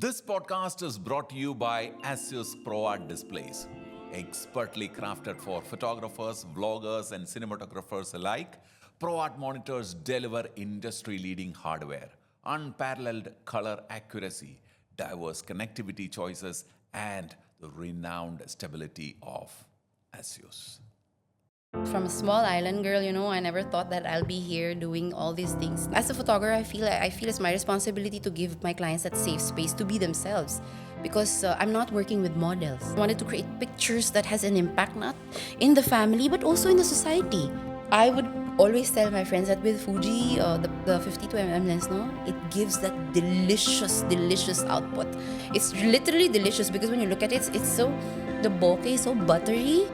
This podcast is brought to you by Asus ProArt Displays. Expertly crafted for photographers, vloggers, and cinematographers alike, ProArt monitors deliver industry-leading hardware, unparalleled color accuracy, diverse connectivity choices, and the renowned stability of Asus. From a small island girl, I never thought that I'll be here doing all these things. As a photographer, I feel it's my responsibility to give my clients that safe space to be themselves, because I'm not working with models. I wanted to create pictures that has an impact not in the family but also in the society. I would always tell my friends that with Fuji, the 52mm lens, no, it gives that delicious output. It's literally delicious because when you look at it, it's so, the bokeh is so buttery.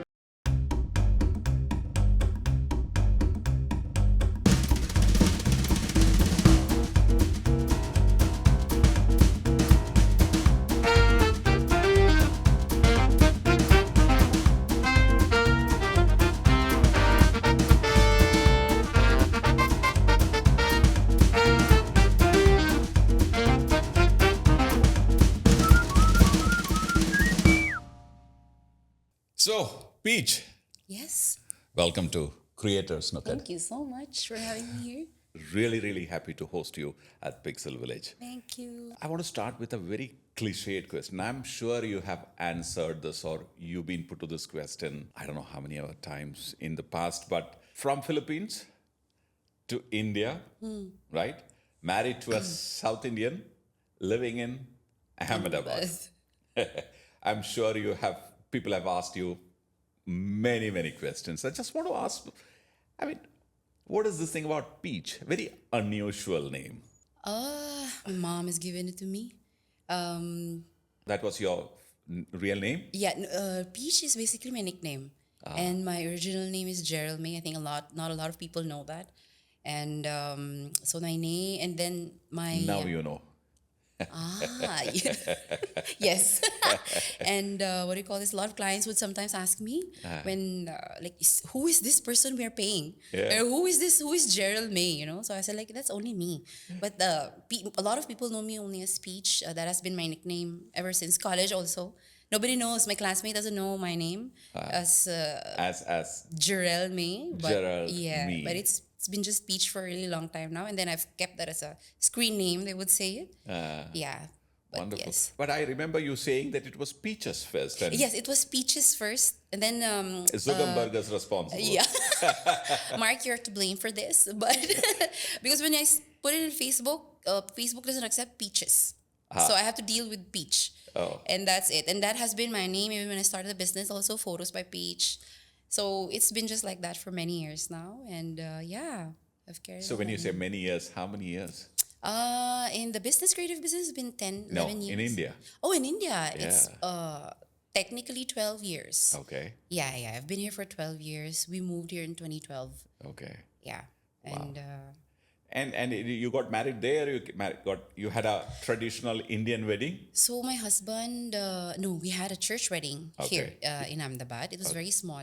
So, Peach, Yes. welcome to Creators Nooked. Thank you so much for having me here. Really happy to host you at Pixel Village. Thank you. I want to start with a very cliched question. I'm sure you have answered this or you've been put to this question, I don't know how many other times in the past, but from Philippines to India, right? Married to a South Indian, living in Ahmedabad. I'm sure people have asked you many questions. I just want to ask, what is this thing about Peach? Very unusual name. My mom has given it to me. That was your real name? Yeah, Peach is basically my nickname, and my original name is Gerald May. I think not a lot of people know that, and so my name, and then my Now you know. yes, and what do you call this? A lot of clients would sometimes ask me when who is this person we are paying? Yeah. Or who is this? Who is Gerald May? So I said that's only me. But a lot of people know me only as Peach. That has been my nickname ever since college. Also, nobody knows. My classmate doesn't know my name as As Gerald May. But Gerald yeah, May. but it's been just Peach for a really long time now, and then I've kept that as a screen name. They would say it. Yeah. But wonderful. yes. But I remember you saying that it was Peaches first and Yes, it was Peaches first, and then Zuckerberg is responsible. yeah, Mark, you're to blame for this, but because when I put it in Facebook, Facebook doesn't accept Peaches, so I have to deal with Peach, and that's it. And that has been my name even when I started the business. Also, photos by Peach, so it's been just like that for many years now, and yeah, I've carried. So when you say many years, how many years? In the creative business, it's been 10, No, 11 years. in India. Oh, in India, it's technically 12 years. Okay. Yeah, I've been here for 12 years. We moved here in 2012. Okay. Yeah. And And you got married there. You had a traditional Indian wedding. so my husband, no, we had a church wedding here in Ahmedabad. It was very small,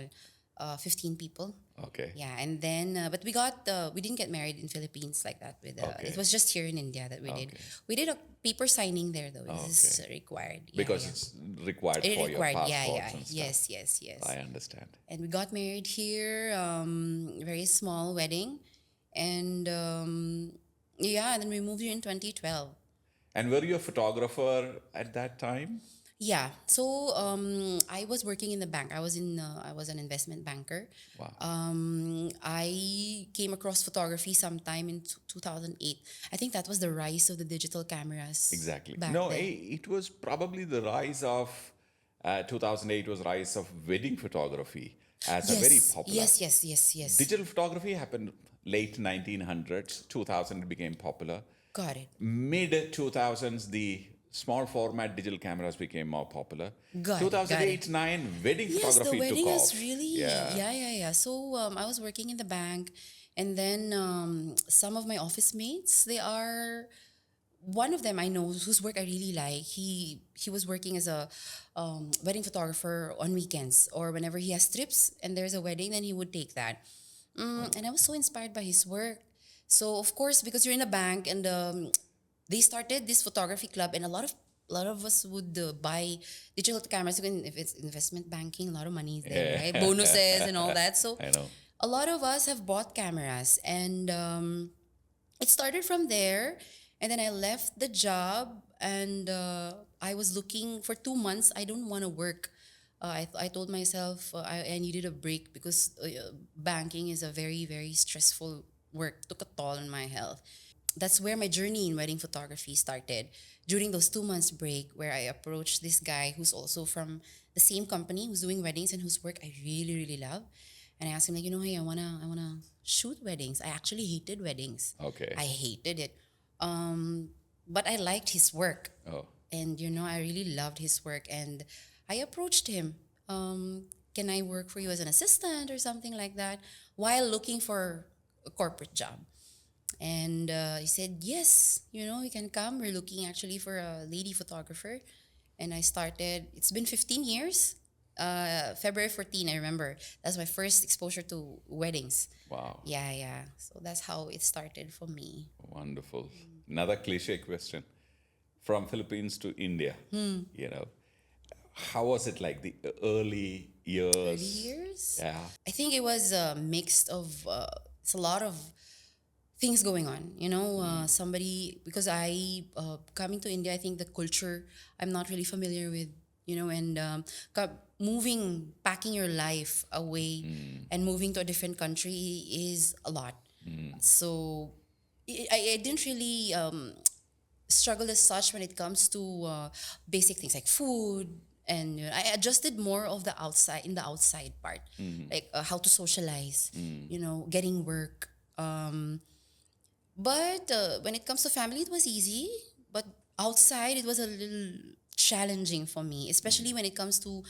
15 people. Okay. Yeah, and then but we didn't get married in Philippines like that. It was just here in India that we did. We did a paper signing there though. This is required. Yeah, Because yeah. it's required It for required, your yeah, passports and stuff. yes. I understand. And we got married here, very small wedding, and yeah, and then we moved here in 2012. And were you a photographer at that time? Yeah, so I was working in the bank. I was an investment banker. Wow. I came across photography sometime in 2008. I think that was the rise of the digital cameras. Exactly. Back No, then. it was probably the rise of 2008 was rise of wedding photography as a very popular. Yes. Digital photography happened late 1900s, 2000 it became popular. Got it. Mid 2000s, the small format digital cameras became more popular. Got it, 2008, 9, wedding Yes, the photography wedding took is off. really yeah. So I was working in the bank, and then some of my office mates, they are one of them I know whose work I really like. He was working as a wedding photographer on weekends or whenever he has trips and there's a wedding, then he would take that. And I was so inspired by his work. So of course, because you're in a bank and they started this photography club, and a lot of a lot of us would buy digital cameras. If it's investment banking, a lot of money is there, right? Bonuses and all that. So I know. a lot of us have bought cameras, and it started from there. And then I left the job, and I was looking for 2 months. I don't want to work. I told myself I needed a break because banking is a very, very stressful work, took a toll on my health. That's where my journey in wedding photography started. During those 2 months break, where I approached this guy who's also from the same company, who's doing weddings and whose work I really, really love. And I asked him, like, hey, I wanna shoot weddings. I actually hated weddings. Okay. I hated it. But I liked his work. Oh, And I really loved his work, and I approached him. Can I work for you as an assistant or something like that, while looking for a corporate job? And he said, yes, you can come. We're looking actually for a lady photographer. And I started, it's been 15 years. February 14, I remember. That's my first exposure to weddings. wow. Yeah, yeah. So that's how it started for me. Wonderful. Another cliche question. From Philippines to India, how was it like the early years? Early years? Yeah. I think it was a mix of, it's a lot of things going on, somebody, because coming to India, I think the culture I'm not really familiar with, and moving, packing your life away and moving to a different country is a lot. So I didn't really struggle as such when it comes to basic things like food. And I adjusted more of the outside, in the outside part, like how to socialize, getting work. But when it comes to family, it was easy. But outside, it was a little challenging for me, especially when it comes to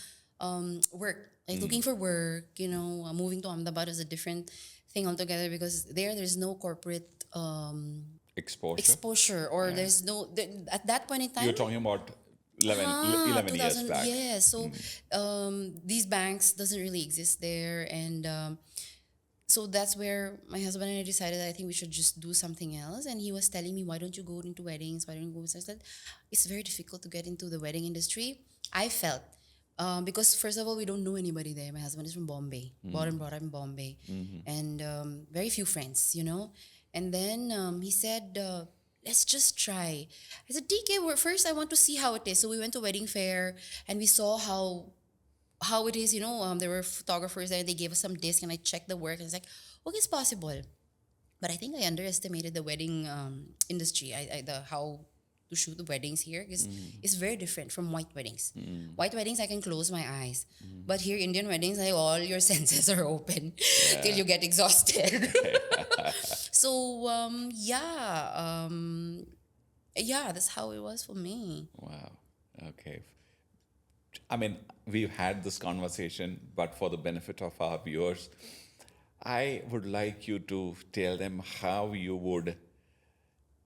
work. Like looking for work, moving to Ahmedabad is a different thing altogether, because there's no corporate Exposure. or there's no, at that point in time. You're talking about 11 years 2000, back. yeah. So these banks doesn't really exist there, and so that's where my husband and I decided that I think we should just do something else. And he was telling me, why don't you go into weddings? Why don't you go? So I said, it's very difficult to get into the wedding industry. I felt, because first of all, we don't know anybody there. My husband is from Bombay, born and brought up in Bombay, and very few friends, And then he said, let's just try. I said, DK, first I want to see how it is. So we went to wedding fair, and we saw how it is, there were photographers there. They gave us some disc, and I checked the work, and it's like, okay, it's possible. But I think I underestimated the wedding industry. How to shoot the weddings here is it's very different from white weddings. White weddings, I can close my eyes, but here Indian weddings, like all your senses are open till you get exhausted. So that's how it was for me. Wow. Okay. I mean, we've had this conversation, but for the benefit of our viewers, I would like you to tell them how you would,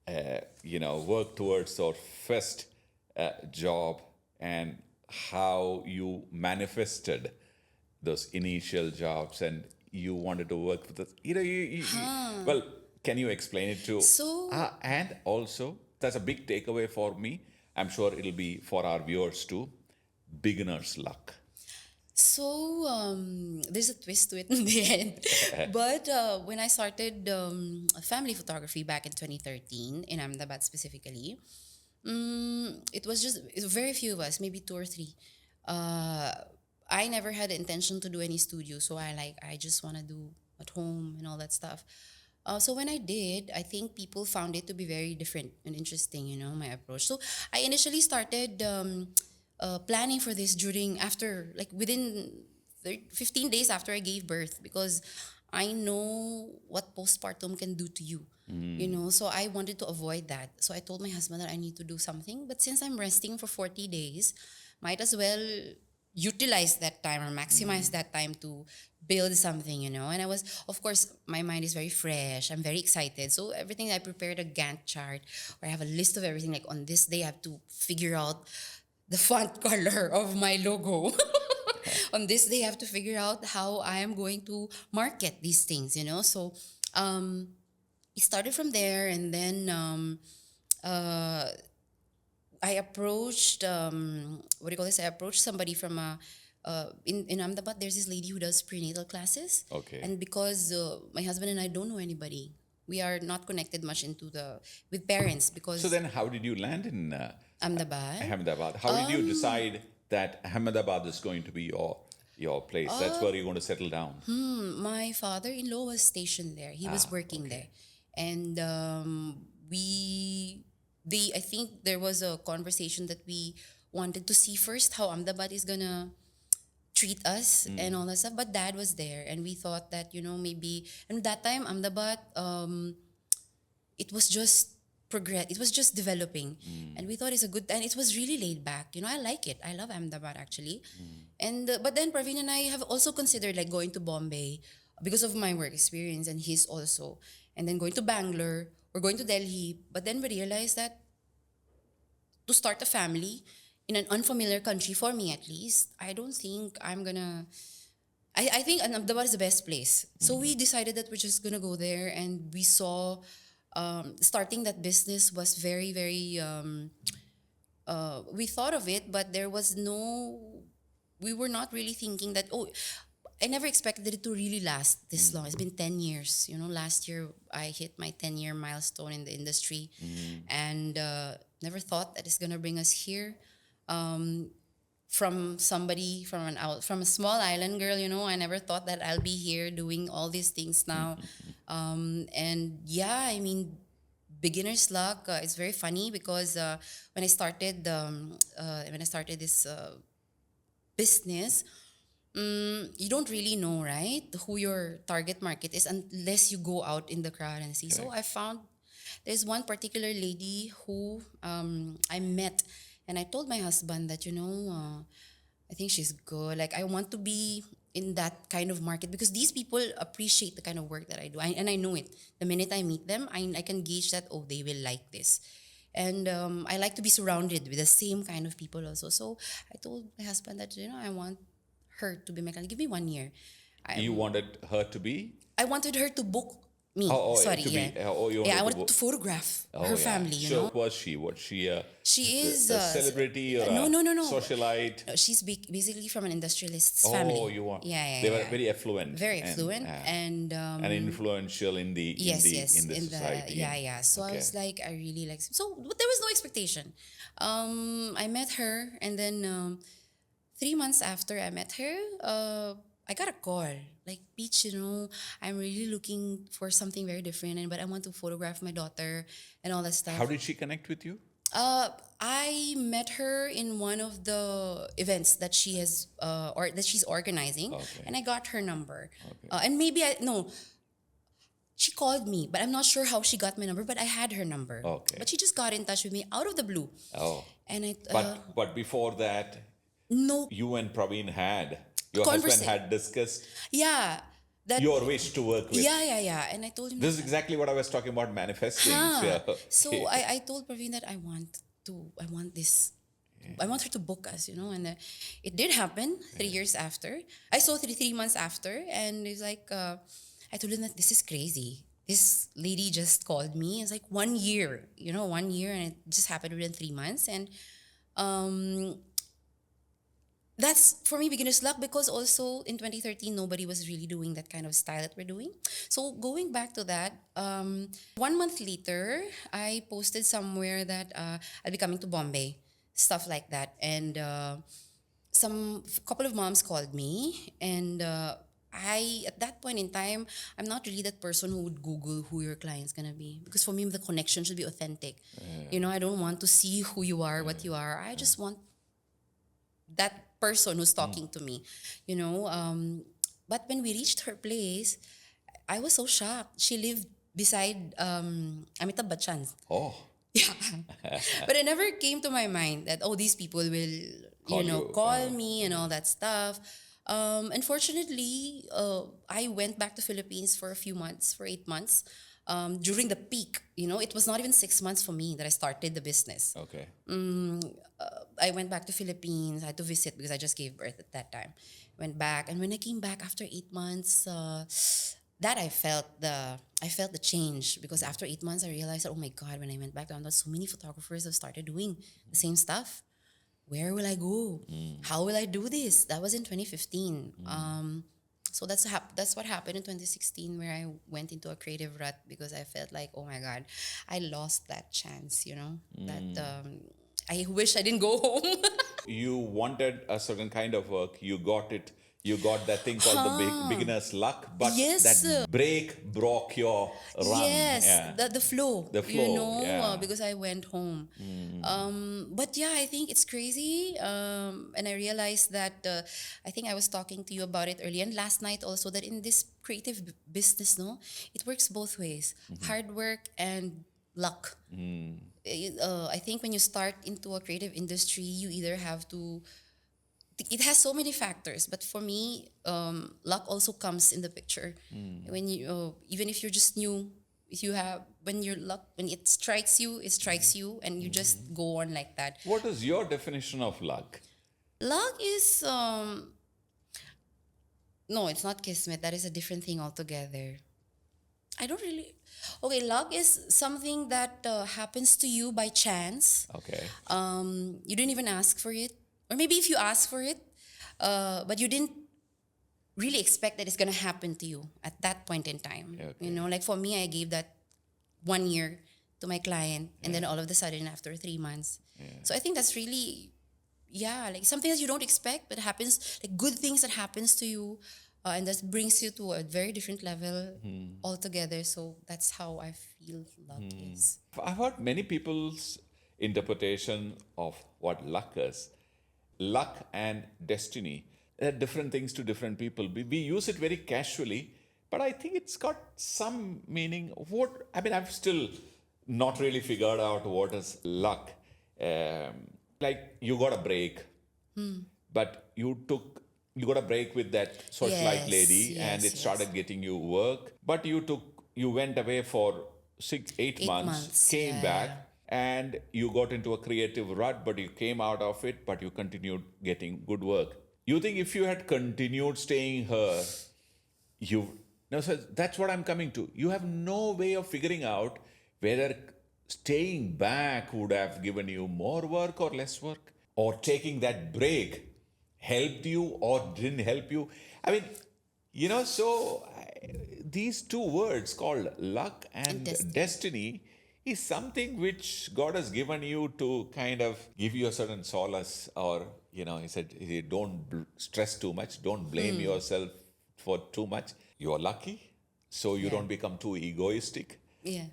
work towards your first job, and how you manifested those initial jobs, and you wanted to work with us. Well, can you explain it to? So- and also, that's a big takeaway for me. I'm sure it'll be for our viewers too. Beginner's luck. So there's a twist to it in the end. But when I started family photography back in 2013 in Ahmedabad specifically, it was very few of us, maybe two or three. I never had the intention to do any studio, so I just want to do at home and all that stuff. So when I did, I think people found it to be very different and interesting, my approach. So I initially started planning for this within 15 days after I gave birth, because I know what postpartum can do to you, so I wanted to avoid that. So I told my husband that I need to do something, but since I'm resting for 40 days, might as well utilize that time or maximize that time to build something, And I was, of course, my mind is very fresh. I'm very excited. So everything, I prepared a Gantt chart where I have a list of everything. Like on this day, I have to figure out the font color of my logo. On this day, I have to figure out how I am going to market these things, So it started from there, and then I approached what do you call this? I approached somebody from in Ahmedabad. There's this lady who does prenatal classes, Okay. and because my husband and I don't know anybody, we are not connected much into the with parents So because then, how did you land in Ahmedabad. Ahmedabad? How did you decide that Ahmedabad is going to be your place? That's where you're going to settle down. My father-in-law was stationed there. He was working there, and I think there was a conversation that we wanted to see first how Ahmedabad is gonna treat us and all that stuff. But Dad was there, and we thought that maybe. And that time Ahmedabad, it was just progress. It was just developing, and we thought it's a good. And it was really laid back. I like it. I love Ahmedabad actually, and but then Praveen and I have also considered like going to Bombay because of my work experience and his also, and then going to Bangalore or going to Delhi. But then we realized that to start a family in an unfamiliar country, for me at least, I don't think I'm gonna. I think Ahmedabad is the best place. So we decided that we're just gonna go there, and we saw starting that business was very, very. We thought of it, but there was no. We were not really thinking that. Oh, I never expected it to really last this long. It's been 10 years. Last year I hit my 10-year milestone in the industry, and never thought that it's gonna bring us here. From somebody from a small island girl, I never thought that I'll be here doing all these things now. And yeah, I mean, beginner's luck. It's very funny because when I started this business, you don't really know, right, who your target market is unless you go out in the crowd and see. So I found there's one particular lady who I met, and I told my husband that I think she's good. Like I want to be in that kind of market because these people appreciate the kind of work that I do, and I know it. The minute I meet them, I can gauge that they will like this. And I like to be surrounded with the same kind of people also. So I told my husband that I want her to be my client. Give me 1 year. You wanted her to be? I wanted her to book me. Oh, Sorry, to yeah. be. Oh, you Yeah, I wanted wanted to photograph Oh, her yeah. family, So, was she? Was she She is a celebrity or no, a no, no, no. socialite? She's basically from an industrialist's Oh, family. you want? Yeah, yeah, They were yeah. very affluent. Very affluent and and influential in the yes, in the society. yeah, yeah. So I was like, I really like. So, but there was no expectation. I met her, and then 3 months after I met her, I got a call like, Peach, I'm really looking for something very different, but I want to photograph my daughter and all that stuff. How did she connect with you? I met her in one of the events that she has or that she's organizing, and I got her number. And maybe no, she called me, but I'm not sure how she got my number. But I had her number. Okay. But she just got in touch with me out of the blue. Oh. And I But before that, no you and Praveen had your husband had discussed yeah that your wish to work with. yeah. And I told him This is exactly what I was talking about manifesting. So I told Praveen that I want this. I want her to book us, and it did happen 3 years after. I saw 3 months after, and it's like, I told him that this is crazy. This lady just called me. It's like 1 year, 1 year, and it just happened within 3 months. And that's for me beginner's luck because also in 2013 nobody was really doing that kind of style that we're doing. So going back to that, 1 month later I posted somewhere that I'll be coming to Bombay, stuff like that, and some couple of moms called me, and I at that point in time I'm not really that person who would Google who your client's gonna be, because for me the connection should be authentic. I don't want to see who you are, what you are. I just want that person who's talking to me, But when we reached her place, I was so shocked. She lived beside Amitabh Bachchan. Oh. Yeah. But it never came to my mind that, these people will, call me and all that stuff. Unfortunately, I went back to Philippines for a few months, for 8 months. During the peak, it was not even 6 months for me that I started the business. Okay. I went back to Philippines. I had to visit because I just gave birth at that time. Went back, and when I came back after 8 months, that I felt the change, because after 8 months I realized that, oh my God, when I went back down, there's so many photographers have started doing the same stuff. Where will I go? How will I do this? That was in 2015. So that's what happened in 2016, where I went into a creative rut, because I felt like, oh my God, I lost that chance. That I wish I didn't go home. You wanted a certain kind of work, you got it, you got that thing called the beginner's luck, but Yes, that break broke your run. yes, Yeah, the flow, the flow. because I went home. But yeah, I think it's crazy. And I realized that I think I was talking to you about it earlier and last night also, that in this creative business, no, it works both ways: hard work and luck. I think when you start into a creative industry, you either have to. It has so many factors, but for me, luck also comes in the picture. When you, even if you're just new, if you have when your luck when it strikes you, and you just go on like that. What is your definition of luck? Luck is no, it's not kismet. That is a different thing altogether. I don't really. Okay, luck is something that happens to you by chance. Okay. You didn't even ask for it, or maybe if you ask for it, but you didn't really expect that it's gonna happen to you at that point in time. Okay. Like for me, I gave that 1 year to my client, and then all of a sudden, after 3 months. So I think that's really, like something that you don't expect, but happens, like good things that happens to you, and that brings you to a very different level altogether. So that's how I feel luck is. I've heard many people's interpretation of what luck is. Luck and destiny are different things to different people. We use it very casually, but I think it's got some meaning. I've still not really figured out what is luck. Like you got a break, but you got a break with that socialite Yes, lady, and yes, it started getting you work. But you went away for 6-8 8 months, months, came yeah. back, and you got into a creative rut, but you came out of it, but you continued getting good work. You think if you had continued staying here, so that's what I'm coming to. You have no way of figuring out whether staying back would have given you more work or less work, or taking that break helped you or didn't help you. These two words called luck and destiny is something which God has given you to kind of give you a certain solace, or he said, don't stress too much, don't blame yourself for too much. You're lucky, so you don't become too egoistic. Yeah.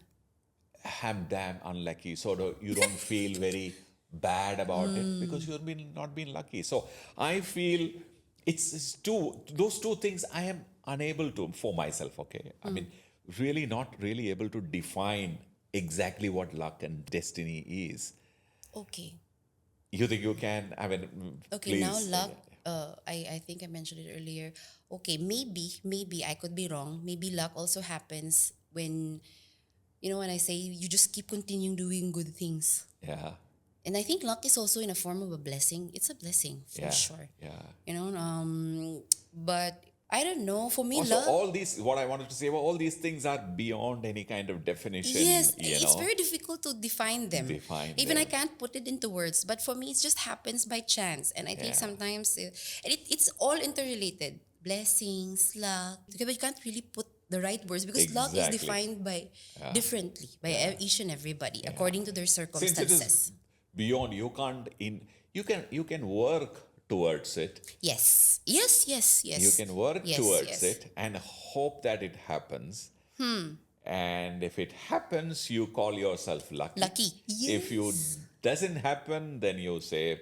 I'm damn unlucky, so you don't feel very bad about it because you've not been lucky. So I feel it's those two things I am unable to for myself. Okay, really not really able to define exactly what luck and destiny is. Okay. You think you can? Okay, please. now luck, I think I mentioned it earlier. Okay, maybe I could be wrong. Maybe luck also happens when, when I say you just keep continuing doing good things. Yeah. And I think luck is also in a form of a blessing. It's a blessing for sure. Yeah. But I don't know. For me, Also, luck. all these, what I wanted to say, all these things are beyond any kind of definition. Yes, it's very difficult to define them. Even I them. can't put it into words. But for me, it just happens by chance. And I think sometimes it's all interrelated. Blessings, luck. Okay, but you can't really put the right words, because luck is defined by differently by each and everybody according to their circumstances. Since it is beyond, you can work towards it. Yes. You can work towards it and hope that it happens. And if it happens, you call yourself lucky. Yes. If you doesn't happen, then you say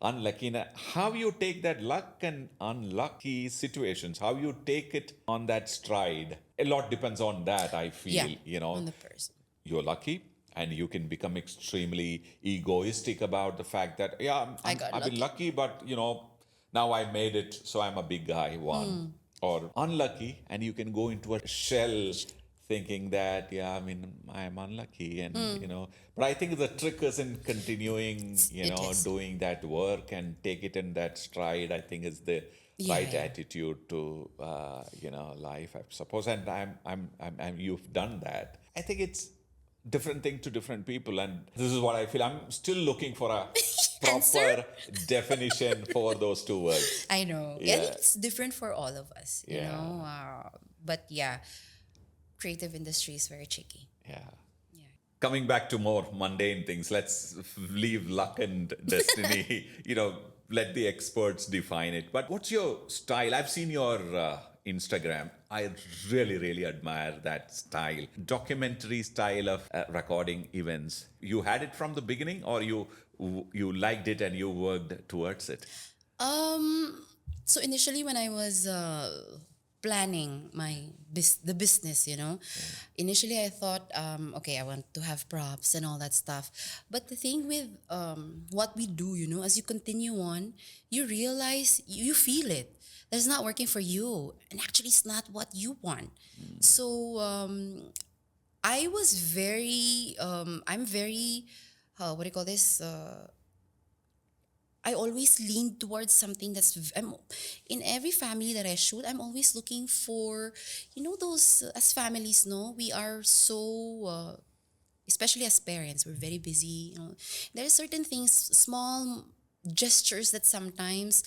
unlucky. Now, how you take that luck and unlucky situations, how you take it on that stride, a lot depends on that, I feel. On the person. You're lucky, and you can become extremely egoistic about the fact that I've been lucky, but now I made it, so I'm a big guy. Or unlucky, and you can go into a shell thinking that, yeah, I mean, I'm unlucky, and but I think the trick is in continuing, It is. doing that work and take it in that stride. I think is the Yeah, right yeah. attitude to life, I suppose. And you've done that. I think it's different thing to different people, and this is what I feel. I'm still looking for a Answer? proper definition for those two words. I know. I think Yeah, it's different for all of us, you yeah, know. But yeah, creative industry is very tricky. yeah. Yeah. Coming back to more mundane things, let's leave luck and destiny. Let the experts define it. But what's your style? I've seen your Instagram. I really, really admire that style, documentary style of recording events. You had it from the beginning, or you liked it and you worked towards it? Um. So initially, when I was planning the business, initially I thought, okay, I want to have props and all that stuff. But the thing with what we do, as you continue on, you realize you feel it. That's not working for you, and actually, it's not what you want. So I was very, I'm very, what do you call this? I always lean towards something in every family that I shoot. I'm always looking for, those as families. No, we are so, especially as parents, we're very busy. There are certain things, small gestures that sometimes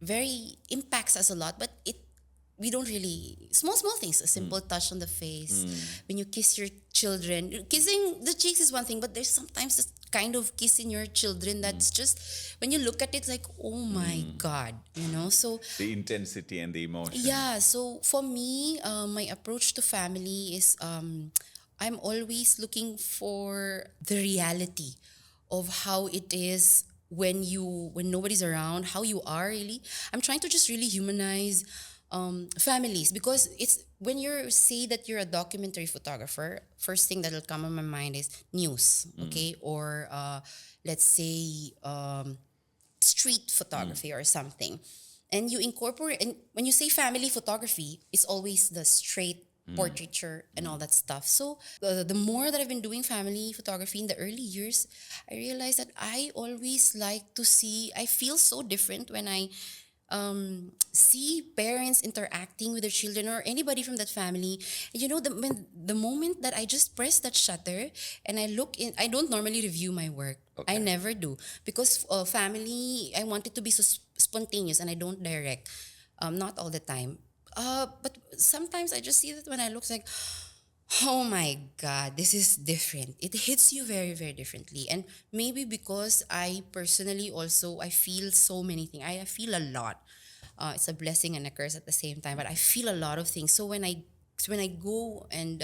very impacts us a lot, but we don't really small things, a simple touch on the face, when you kiss your children. Kissing the cheeks is one thing, but there's sometimes this kind of kiss in your children that's just, when you look at it, like, oh my god, so The intensity and the emotion. yeah. So for me, my approach to family is, I'm always looking for the reality of how it is when nobody's around, how you are really. I'm trying to just really humanize families, because it's when you say that you're a documentary photographer, first thing that'll come on my mind is news, okay, or let's say street photography or something. And you incorporate, and when you say family photography, it's always the straight portraiture and all that stuff. So the more that I've been doing family photography in the early years, I realized that I always like to see, I feel so different when I see parents interacting with their children or anybody from that family. The moment that I just press that shutter and I look in, I don't normally review my work. I Okay. never do, because family, I want it to be so spontaneous, and I don't direct. Not all the time. But sometimes I just see that when I look, like, oh my God, this is different. It hits you very, very differently. And maybe because I personally also, I feel so many things. I feel a lot. It's a blessing and a curse at the same time, but I feel a lot of things. So when I go and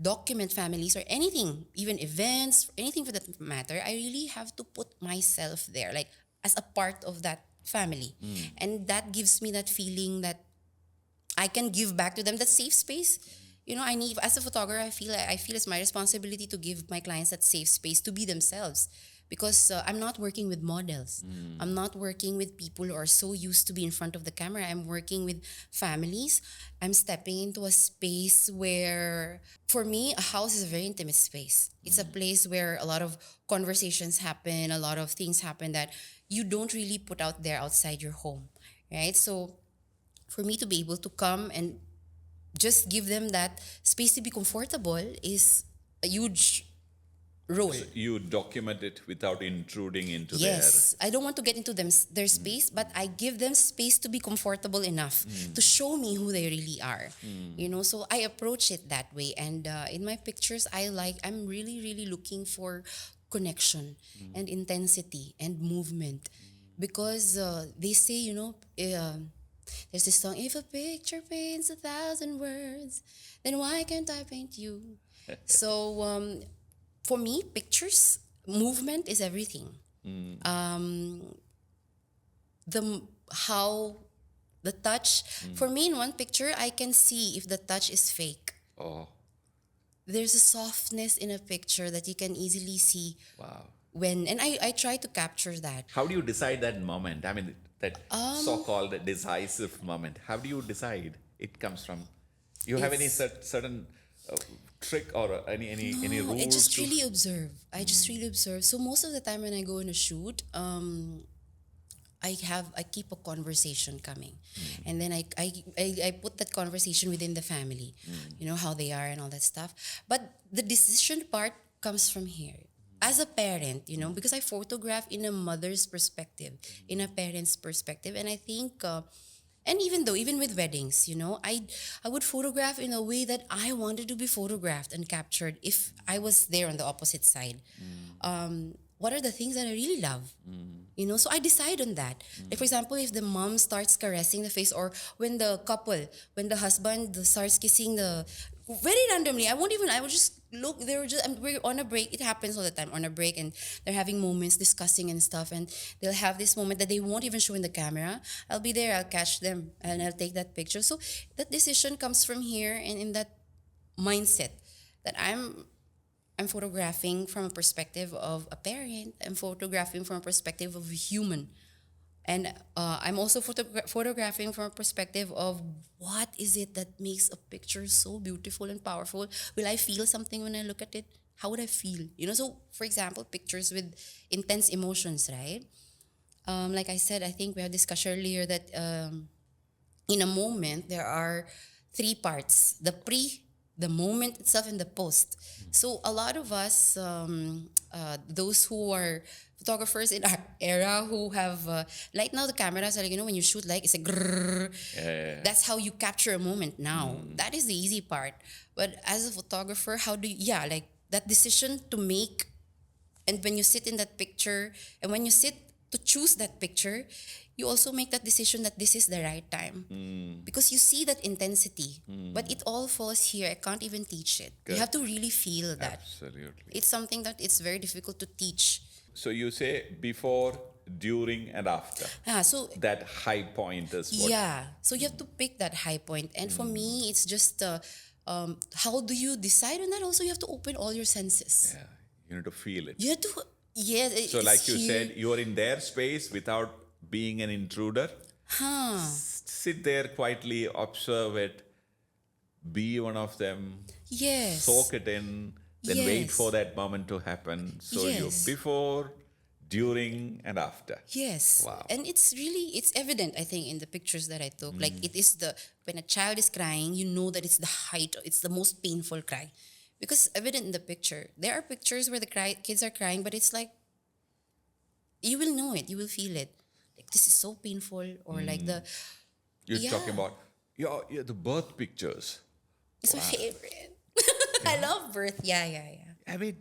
document families or anything, even events, anything for that matter, I really have to put myself there, like as a part of that family. And that gives me that feeling that I can give back to them that safe space. I need, as a photographer, I feel it's my responsibility to give my clients that safe space to be themselves, because I'm not working with models. I'm not working with people who are so used to be in front of the camera. I'm working with families. I'm stepping into a space where, for me, a house is a very intimate space. It's a place where a lot of conversations happen, a lot of things happen that you don't really put out there outside your home, right? So for me to be able to come and just give them that space to be comfortable is a huge role. So you document it without intruding into their. Yes, I don't want to get into their space, but I give them space to be comfortable enough to show me who they really are. So I approach it that way. And in my pictures, I'm really, really looking for connection and intensity and movement, because they say, there's this song, if a picture paints 1,000 words, then why can't I paint you? So for me, pictures, movement is everything. The how the touch, for me, in one picture, I can see if the touch is fake. Oh, There's a softness in a picture that you can easily see wow. and I try to capture that. How do you decide that moment? I mean, that so-called decisive moment. How do you decide? It comes from. You have any It's certain trick or any no, I rules? just really observe. I just really observe. So most of the time when I go in a shoot, I keep a conversation coming, and then I put that conversation within the family, how they are and all that stuff. But the decision part comes from here. As a parent, because I photograph in a mother's perspective, in a parent's perspective, and I think, and even with weddings, I would photograph in a way that I wanted to be photographed and captured if I was there on the opposite side. What are the things that I really love? So I decide on that. Like, for example, if the mom starts caressing the face, or when the husband starts kissing the, very randomly, I would just look, we're on a break. It happens all the time on a break, and they're having moments discussing and stuff, and they'll have this moment that they won't even show in the camera. I'll be there, I'll catch them, and I'll take that picture. So that decision comes from here, and in that mindset that I'm photographing from a perspective of a parent. I'm photographing from a perspective of a human. And I'm also photographing from a perspective of what is it that makes a picture so beautiful and powerful? Will I feel something when I look at it? How would I feel? So for example, pictures with intense emotions, right? Like I said, I think we had discussed earlier that in a moment, there are three parts: the pre, the moment itself, and the post. So a lot of us, those who are photographers in our era, who have, like now the cameras are like, when you shoot, like it's a grrr. Yeah. That's how you capture a moment now. That is the easy part. But as a photographer, how do you, like that decision to make, and when you sit in that picture, and when you sit to choose that picture, you also make that decision that this is the right time, because you see that intensity. But it all falls here. I can't even teach it. You have to really feel that. Absolutely. It's something that it's very difficult to teach. So you say before, during, and after. So That high point is what. yeah, so you have to pick that high point. And for me, it's just how do you decide on that? Also, you have to open all your senses. Yeah, you need to feel it. You have to, yeah. So, like you said, you're in their space without being an intruder. Sit there quietly, observe it, be one of them, Yes. soak it in, then wait Yes. for that moment to happen. So Yes. you before, during, and after. Yes. Wow. And it's evident, I think, in the pictures that I took. Like it is when a child is crying, you know that it's the height, it's the most painful cry. Because evident in the picture. There are pictures where the kids are crying, but it's like, you will know it, you will feel it. Like this is so painful, or like You're Yeah. talking about the birth pictures. it's my favorite. I love birth. Yeah. I mean,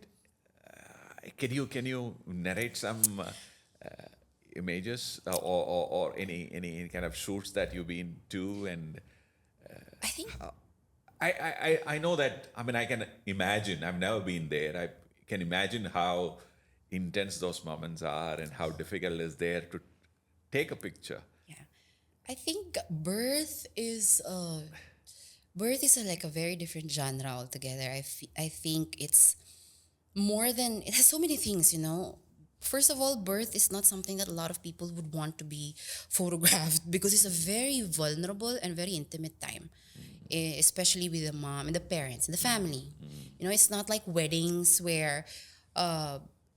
can you narrate some images or any kind of shoots that you've been to? And I think I know that. I mean, I can imagine. I've never been there. I can imagine how intense those moments are and how difficult it is there to take a picture. Yeah, I think birth is like a very different genre altogether. I think it's more than, it has so many things. First of all, birth is not something that a lot of people would want to be photographed, because it's a very vulnerable and very intimate time, especially with the mom and the parents and the family. It's not like weddings where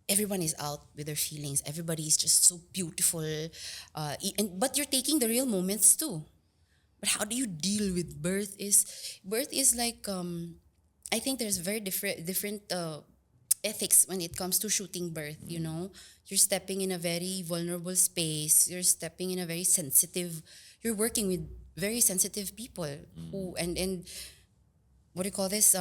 everyone is out with their feelings. Everybody is just so beautiful, but you're taking the real moments too. But how do you deal with birth? Birth is like, I think there's very different ethics when it comes to shooting birth. You're stepping in a very vulnerable space. You're stepping in a very sensitive. You're working with very sensitive people who and what do you call this?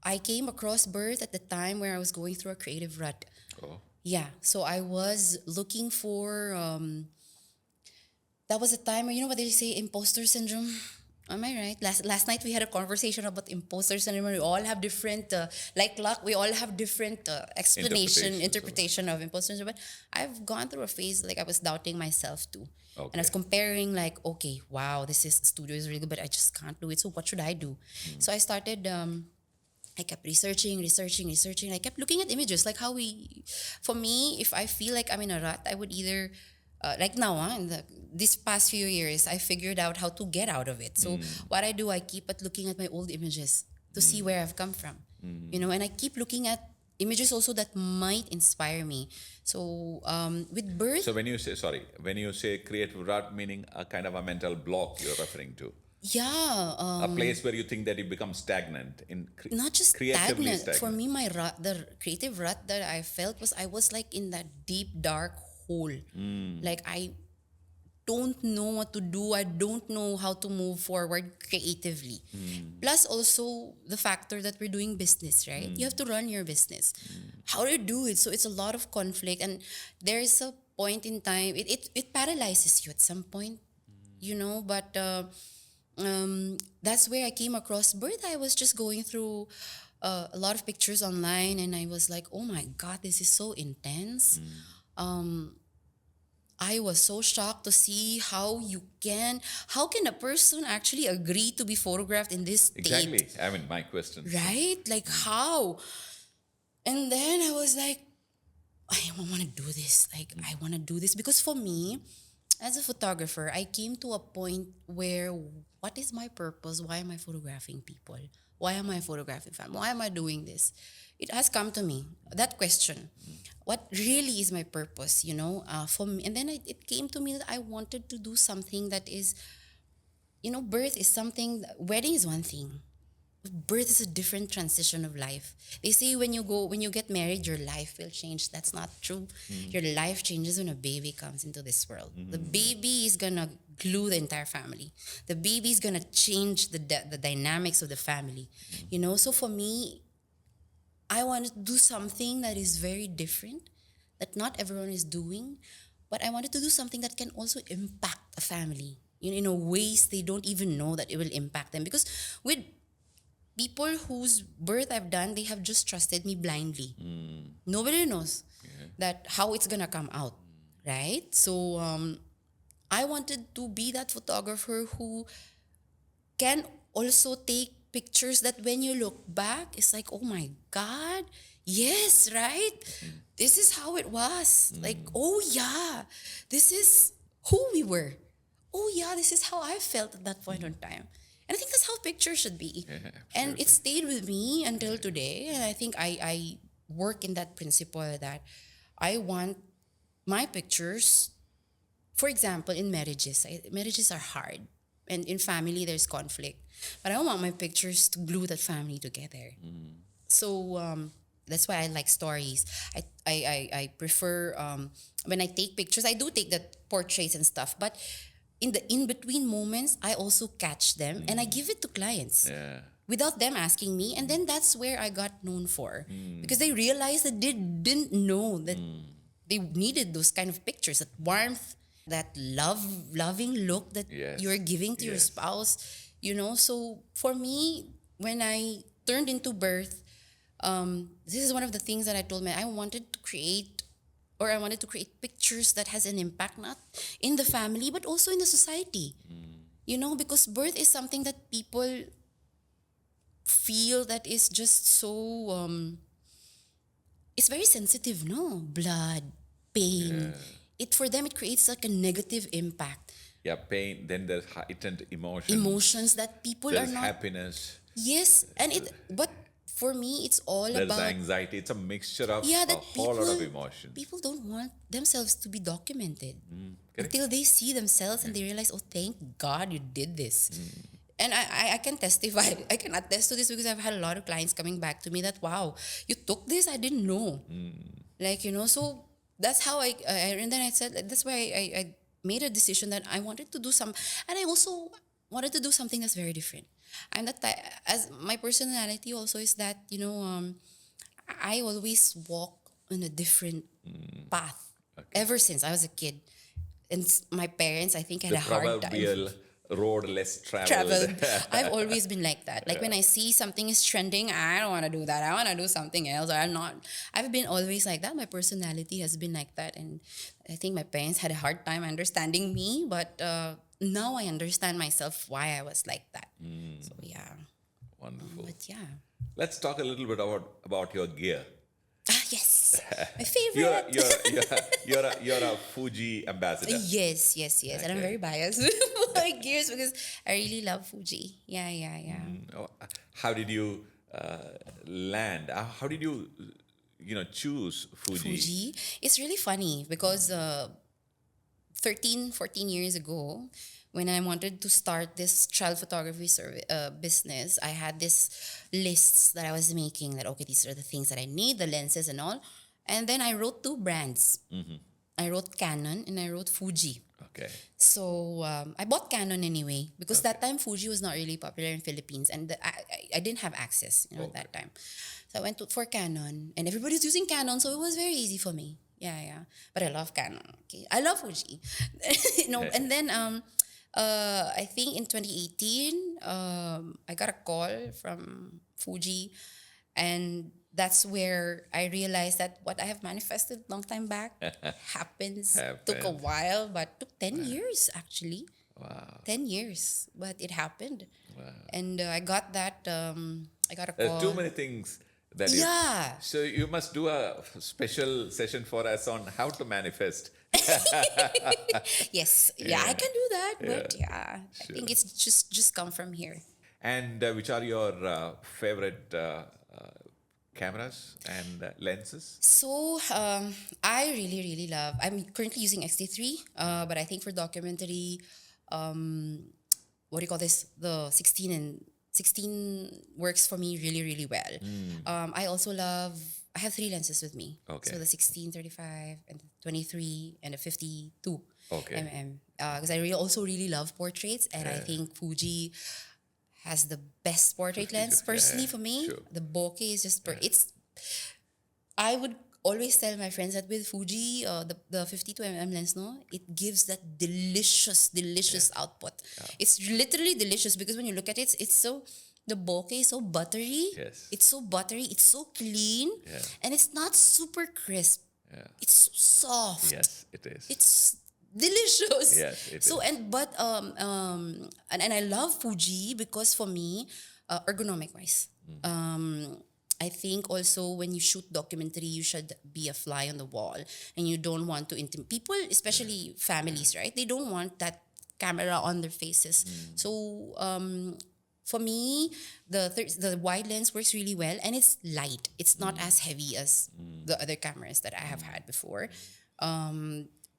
I came across birth at the time where I was going through a creative rut. Oh. Yeah, so I was looking for. That was a time where, what they say, imposter syndrome. Am I right? Last night we had a conversation about imposter syndrome. We all have different, like luck. We all have different interpretation of imposter syndrome. But I've gone through a phase like I was doubting myself too, and I was comparing like, okay, wow, studio is really good, but I just can't do it. So what should I do? So I started. I kept researching. I kept looking at images, like for me, if I feel like I'm in a rut, I would either like now, this past few years, I figured out how to get out of it. So what I do, I keep at looking at my old images to see where I've come from, and I keep looking at images also that might inspire me. So with birth, So when you say creative rut, meaning a kind of a mental block you're referring to, yeah, a place where you think that you become stagnant not just creatively stagnant. For me, the creative rut that I felt was I was like in that deep dark hole. Like I don't know what to do. I don't know how to move forward creatively. Plus also the factor that we're doing business, right? You have to run your business. How do you do it? So it's a lot of conflict, and there's a point in time it paralyzes you at some point, but that's where I came across birth. I was just going through a lot of pictures online, and I was like, oh my god, this is so intense. I was so shocked to see how can a person actually agree to be photographed in this state? Exactly. I mean, my question. Right? Like how? And then I was like, I want to do this. Like I want to do this because for me, as a photographer, I came to a point where what is my purpose? Why am I photographing people? Why am I photographing family? Why am I doing this? It has come to me, that question. What really is my purpose, for me? And then it came to me that I wanted to do something that is, birth is something, wedding is one thing. Birth is a different transition of life. They say when you get married, your life will change. That's not true. Your life changes when a baby comes into this world. The baby is gonna glue the entire family. The baby is gonna change the dynamics of the family. So for me, I wanted to do something that is very different, that not everyone is doing, but I wanted to do something that can also impact a family in a ways they don't even know that it will impact them. Because with people whose birth I've done, they have just trusted me blindly. Nobody knows that how it's gonna come out, right? So I wanted to be that photographer who can also take pictures that when you look back, it's like, oh my God, yes, right? This is how it was. Like, oh yeah, this is who we were. Oh yeah, this is how I felt at that point in time. And I think that's how pictures should be. And it stayed with me until today. And I think I work in that principle that I want my pictures, for example, in marriages are hard. And in family, there's conflict. But I don't want my pictures to glue that family together. So that's why I like stories. I prefer, when I take pictures, I do take the portraits and stuff. But in the in-between moments, I also catch them and I give it to clients. Without them asking me. And then that's where I got known for. Because they realized that they didn't know that they needed those kind of pictures, that warmth, that loving look that you're giving to your spouse, So for me, when I turned into birth, this is one of the things that I told me. I wanted to create pictures that has an impact, not in the family, but also in the society. Because birth is something that people feel that is just so, it's very sensitive, no? Blood, pain. For them, it creates like a negative impact. Yeah, pain, then there's heightened Emotions that people there's are not. happiness. Yes, but for me, it's all There's about anxiety. It's a mixture of that a whole lot of emotions. people don't want themselves to be documented until they see themselves and they realize, oh, thank God you did this. And I can testify, I can attest to this because I've had a lot of clients coming back to me that, wow, you took this, I didn't know. So that's how and then I said, that's why I made a decision that I wanted to do and I also wanted to do something that's very different. I'm that as my personality also is that, I always walk on a different path ever since I was a kid. And my parents, I think, had The a hard time. proverbial road less Traveled. I've always been like that. Like when I see something is trending, I don't want to do that. I want to do something else. Or I've been always like that. My personality has been like that. And I think my parents had a hard time understanding me. But now I understand myself why I was like that. So yeah. Wonderful. But yeah. Let's talk a little bit about your gear. Yes. Yes, my favorite. You're a Fuji ambassador. Yes, yes, yes. And I'm Okay. very biased with my gears because I really love Fuji. Yeah, yeah, yeah. Oh, how did you land? How did you, choose Fuji? Fuji. It's really funny because 13, 14 years ago, when I wanted to start this child photography business, I had this lists that I was making that, okay, these are the things that I need, the lenses and all. And then I wrote two brands. I wrote Canon and I wrote Fuji. Okay. So I bought Canon anyway because that time Fuji was not really popular in Philippines and I didn't have access, at that time. So I went for Canon and everybody's using Canon, so it was very easy for me. Yeah, yeah. But I love Canon. Okay, I love Fuji. And then I think in 2018 I got a call from Fuji, and that's where I realized that what I have manifested long time back happens. Took a while, but took 10 years actually. Wow. 10 years, but it happened. Wow. And I got that, I got a call. Too many things that Yeah. So you must do a special session for us on how to manifest. Yes. Yeah, I can do that. But Sure. I think it's just come from here. And which are your favorite cameras and lenses? So I really, really love, I'm currently using X-T3, but I think for documentary, what do you call this? The 16 works for me really, really well. I also love, I have three lenses with me. Okay. So the 16, 35, and the 23, and the 52 Okay. mm. Because I also really love portraits, and I think Fuji has the best portrait 50 lens personally for me. sure. The bokeh is just, I would always tell my friends that with Fuji, the 52 mm lens, no, it gives that delicious output. It's literally delicious because when you look at it, the bokeh is so buttery. Yes. It's so buttery. It's so clean. Yeah. And it's not super crisp. Yeah. It's so soft. Yes, it is. It's delicious. Yes, it so is. and I love Fuji because for me, ergonomic wise, I think also when you shoot documentary, you should be a fly on the wall, and you don't want to people, especially families, right? They don't want that camera on their faces. So for me, the wide lens works really well, and it's light. It's not as heavy as the other cameras that I have had before.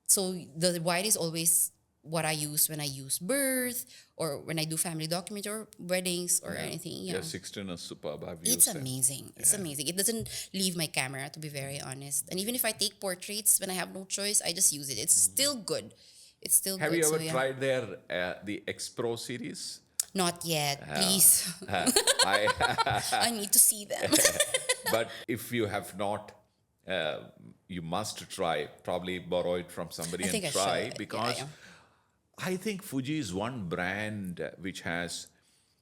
So the wide is always what I use when I use birth or when I do family documentary or weddings or anything. Yeah. 16 is superb. I've It's used them. amazing. It's amazing. It doesn't leave my camera, to be very honest. And even if I take portraits when I have no choice, I just use it. It's still good. It's still Have good. you So, ever yeah. tried the X Pro series? Not yet. Please. I, I need to see them. but if you have not, you must try. Probably borrow it from somebody I think and I try should. because Yeah. I think Fuji is one brand which has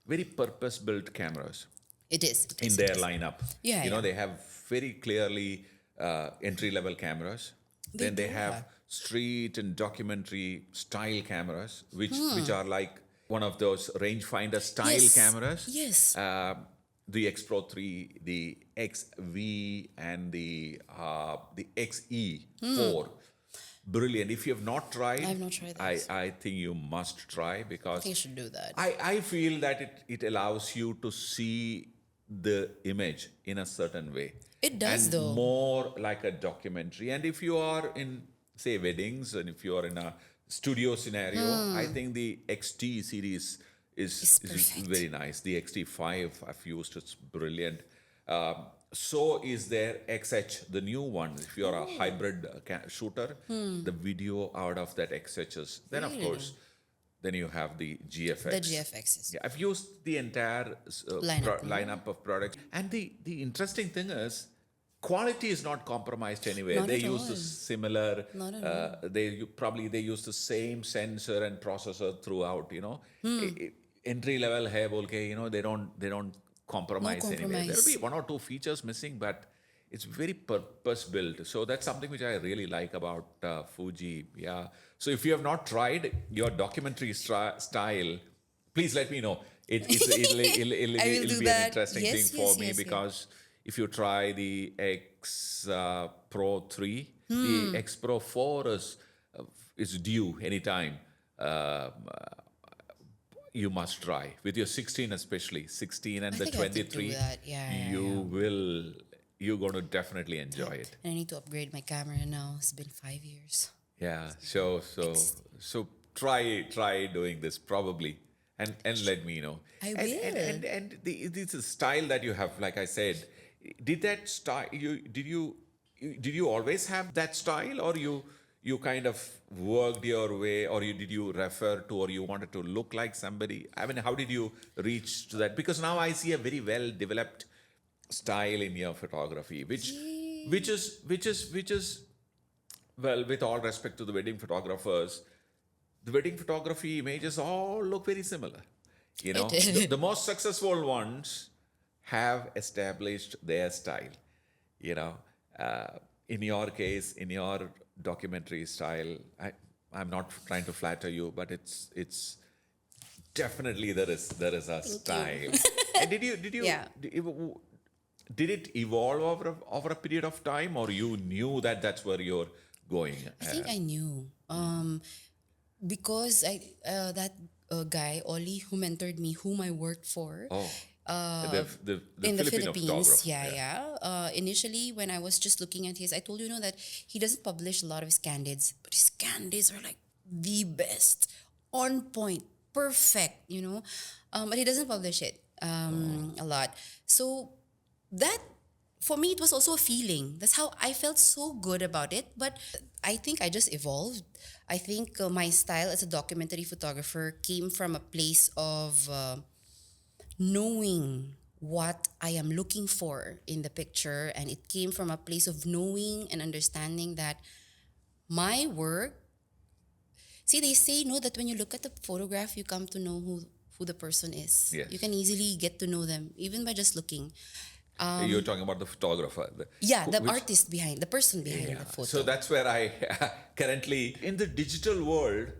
very purpose-built cameras It is. in their lineup. Yeah, yeah. They have very clearly entry-level cameras. Then they do have street and documentary style cameras, which are like one of those rangefinder style Yes. cameras. Yes. The X Pro 3, the XV, and the XE4. Brilliant. If you have not tried, I have not tried those. I think you must try because I think you should do that. I feel that it allows you to see the image in a certain way. It does, and though. more like a documentary. And if you are in, say, weddings, and if you are in a studio scenario, I think the XT series is perfect. very nice. The XT5 I've used, it's brilliant. So is there XH, the new one. If you're a hybrid shooter, the video out of that XH is, then of course, then you have the GFX. The GFXs. Yeah, I've used the entire lineup of products. And the interesting thing is, quality is not compromised anywhere. Not They at use all. the similar, Not at they use the same sensor and processor throughout, Entry level hai bolke, they don't compromise anywhere. There'll compromise. be one or two features missing, but it's very purpose built. So that's something which I really like about Fuji. Yeah. So if you have not tried your documentary style, please let me know. It'll I will be do an that. interesting Yes, thing for yes, me yes, because if you try the X Pro 3. The X Pro 4 is due anytime. You must try with your 16, especially 16 and I the think I have to do 23. that. Yeah. You're going to definitely enjoy it. And I need to upgrade my camera now. It's been 5 years. Yeah. So try doing this probably, and let me know. I and, will. And this is style that you have, like I said, did that style did you always have that style, or you kind of worked your way, or did you refer to, or you wanted to look like somebody? I mean, how did you reach to that? Because now I see a very well developed style in your photography, which is well, with all respect to the wedding photographers, the wedding photography images all look very similar. You know, the most successful ones have established their style. You know, in your case, in your documentary style, I'm not trying to flatter you, but it's definitely there is a style. And did you Yeah. did it evolve over a period of time, or you knew that that's where you're going? I think I knew. Because that guy, Ollie, who mentored me, whom I worked for, The in the Filipino Philippines, photographer. initially, when I was just looking at his, I told you, that he doesn't publish a lot of his candids, but his candids are like the best, on point, perfect, but he doesn't publish it a lot. So that, for me, it was also a feeling. That's how I felt so good about it. But I think I just evolved. I think my style as a documentary photographer came from a place of knowing what I am looking for in the picture, and it came from a place of knowing and understanding that my work. See, they say that when you look at the photograph, you come to know who the person is. Yes. You can easily get to know them even by just looking. You're talking about the photographer. The artist behind, the person behind the photo. So that's where I currently, in the digital world,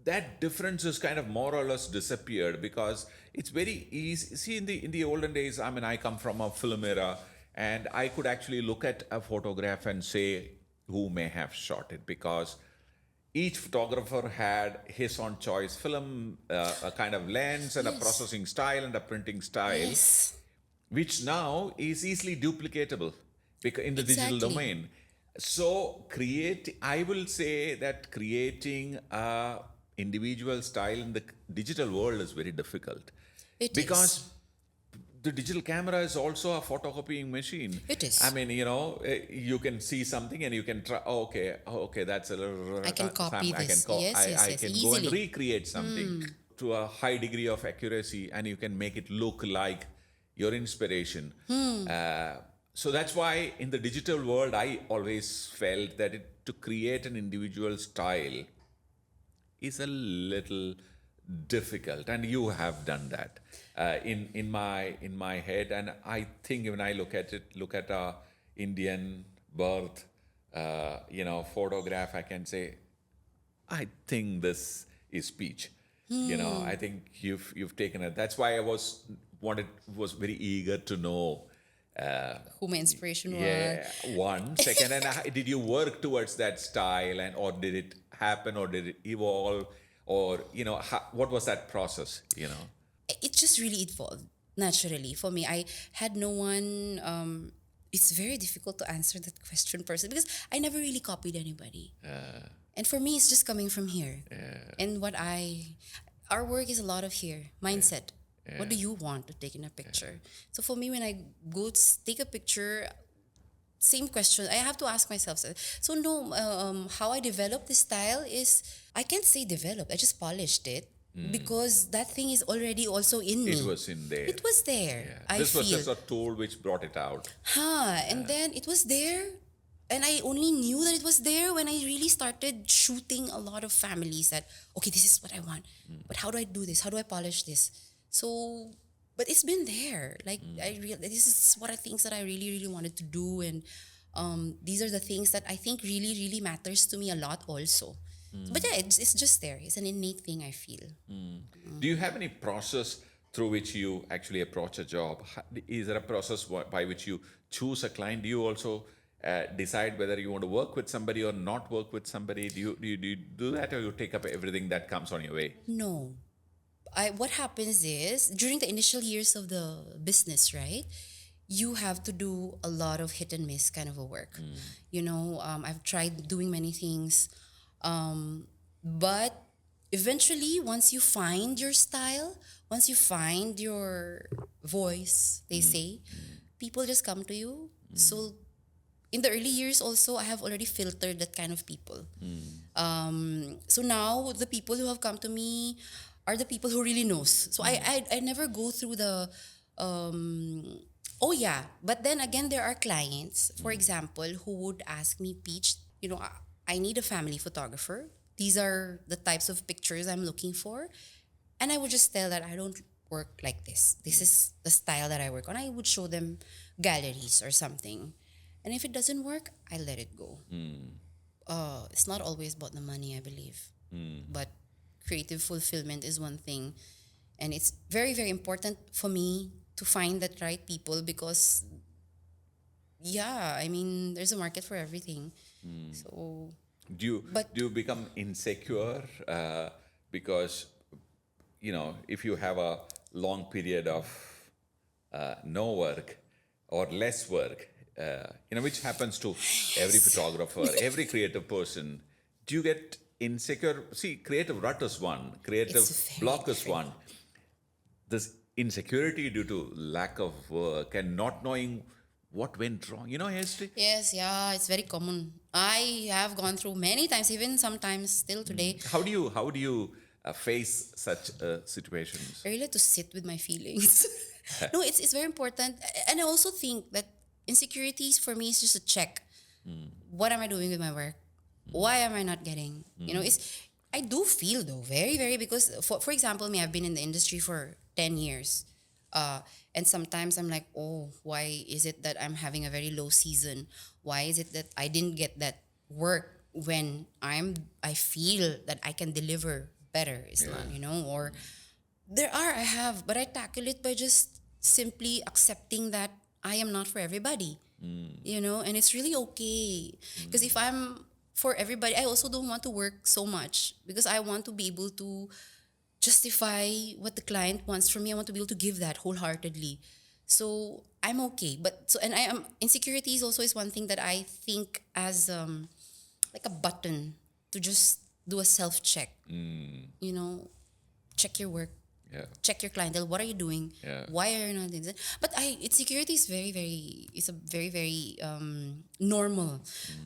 that difference has kind of more or less disappeared, because it's very easy. See, in the olden days, I mean, I come from a film era, and I could actually look at a photograph and say who may have shot it, because each photographer had his own choice film, a kind of lens, and a processing style and a printing style. Yes. Which now is easily duplicatable because in the digital Exactly. domain. So I will say that creating a individual style in the digital world is very difficult. It Because is. the digital camera is also a photocopying machine. It is. I mean, you can see something and you can try, okay, that's a little... I can copy I this. can, Yes, I can go and easily. recreate something to a high degree of accuracy, and you can make it look like your inspiration. So that's why in the digital world, I always felt that to create an individual style is a little difficult, and you have done that in my head. And I think when I look at a Indian birth, photograph, I can say, I think this is speech. I think you've taken it. That's why I was very eager to know. Who my inspiration was. Yeah, one second, and did you work towards that style, or did it happen, or did it evolve, or what was that process? It just really evolved naturally for me. I had no one. It's very difficult to answer that question personally, because I never really copied anybody. And for me, it's just coming from here. And our work is a lot of here mindset. What do you want to take in a picture? So for me, when I go take a picture, same question. I have to ask myself. So no, how I developed this style is, I can't say developed. I just polished it because that thing is already also in me. It was in there. It was there. I This feel. was just a tool which brought it out. And then it was there. And I only knew that it was there when I really started shooting a lot of families that, okay, this is what I want. But how do I do this? How do I polish this? So, but it's been there. Like, this is what are things that I really, really wanted to do. And these are the things that I think really, really matters to me a lot also. But yeah, it's just there. It's an innate thing, I feel. Do you have any process through which you actually approach a job? Is there a process by which you choose a client? Do you also decide whether you want to work with somebody or not work with somebody? Do you do that, or you take up everything that comes on your way? No. What happens is during the initial years of the business, right? You have to do a lot of hit and miss kind of a work. I've tried doing many things, but eventually, once you find your style, once you find your voice, they say, people just come to you. So in the early years also, I have already filtered that kind of people. So now the people who have come to me are the people who really knows. So I never go through the oh yeah. But then again, there are clients, for example, who would ask me, Peach, I need a family photographer. These are the types of pictures I'm looking for. And I would just tell that I don't work like this. This is the style that I work on. I would show them galleries or something. And if it doesn't work, I let it go. It's not always about the money, I believe. But creative fulfillment is one thing. And it's very, very important for me to find that right people because, there's a market for everything. So, Do you become insecure because if you have a long period of no work or less work, which happens to every photographer, every creative person, do you get insecure? See, creative rut is one, creative It's very block is different. one. This insecurity due to lack of work and not knowing what went wrong. History. yes, yeah, it's very common. I have gone through many times, even sometimes still today. How do you face such situations? I really have to sit with my feelings. No, it's very important. And I also think that insecurities for me is just a check. What am I doing with my work? Why am I not getting? I do feel though very very because for example me, I've been in the industry for 10 years. And sometimes I'm like, oh, why is it that I'm having a very low season? Why is it that I didn't get that work when I feel that I can deliver better, Islam, or I have, but I tackle it by just simply accepting that I am not for everybody, and it's really okay. Because if I'm for everybody, I also don't want to work so much because I want to be able to justify what the client wants from me. I want to be able to give that wholeheartedly. So I'm okay. But so, and I am insecurity is also is one thing that I think as like a button to just do a self check. Check your work, Yeah. check your clientele. What are you doing? Yeah. Why are you not doing that? But insecurity is very, very, it's a very, very normal.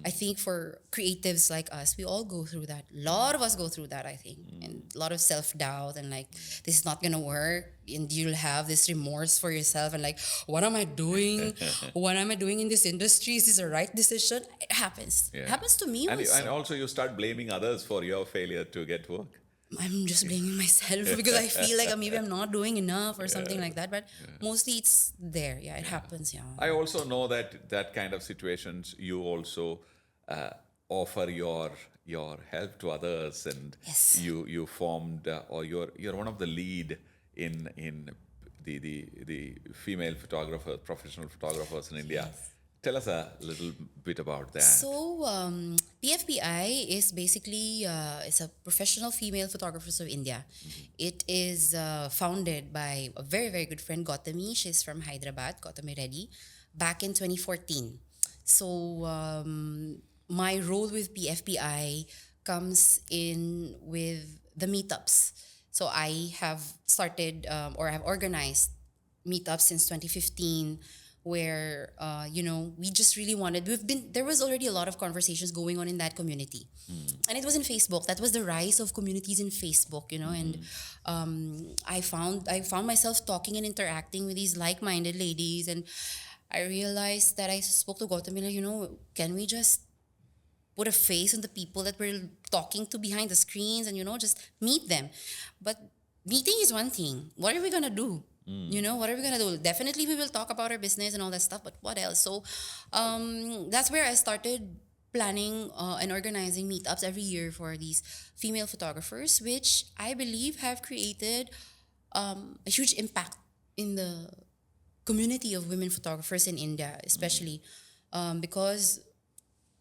I think for creatives like us, we all go through that. A lot of us go through that, I think. And a lot of self-doubt and like, this is not going to work. And you'll have this remorse for yourself and like, what am I doing? What am I doing in this industry? Is this a right decision? It happens. Yeah. It happens to me And also. and also you start blaming others for your failure to get work. I'm just blaming myself because I feel like maybe I'm not doing enough or something like that. But mostly it's there. Yeah, it happens. Yeah. I also know that kind of situations you also offer your help to others, and Yes. you formed or you're one of the lead in the female professional photographers in India. Tell us a little bit about that. So PFPI is basically it's a professional female photographers of India. It is founded by a very very good friend Gautami. She's from Hyderabad, Gautami Reddy, back in 2014. So my role with PFPI comes in with the meetups. So I have started or have organized meetups since 2015 where we just really wanted there was already a lot of conversations going on in that community, and it was in Facebook. That was the rise of communities in Facebook, and I found myself talking and interacting with these like-minded ladies, and I realized that I spoke to Gautami, can we just put a face on the people that we're talking to behind the screens and just meet them. But meeting is one thing. What are we gonna do? What are we gonna do? Definitely we will talk about our business and all that stuff, but what else? So that's where I started planning and organizing meetups every year for these female photographers, which I believe have created a huge impact in the community of women photographers in India, especially because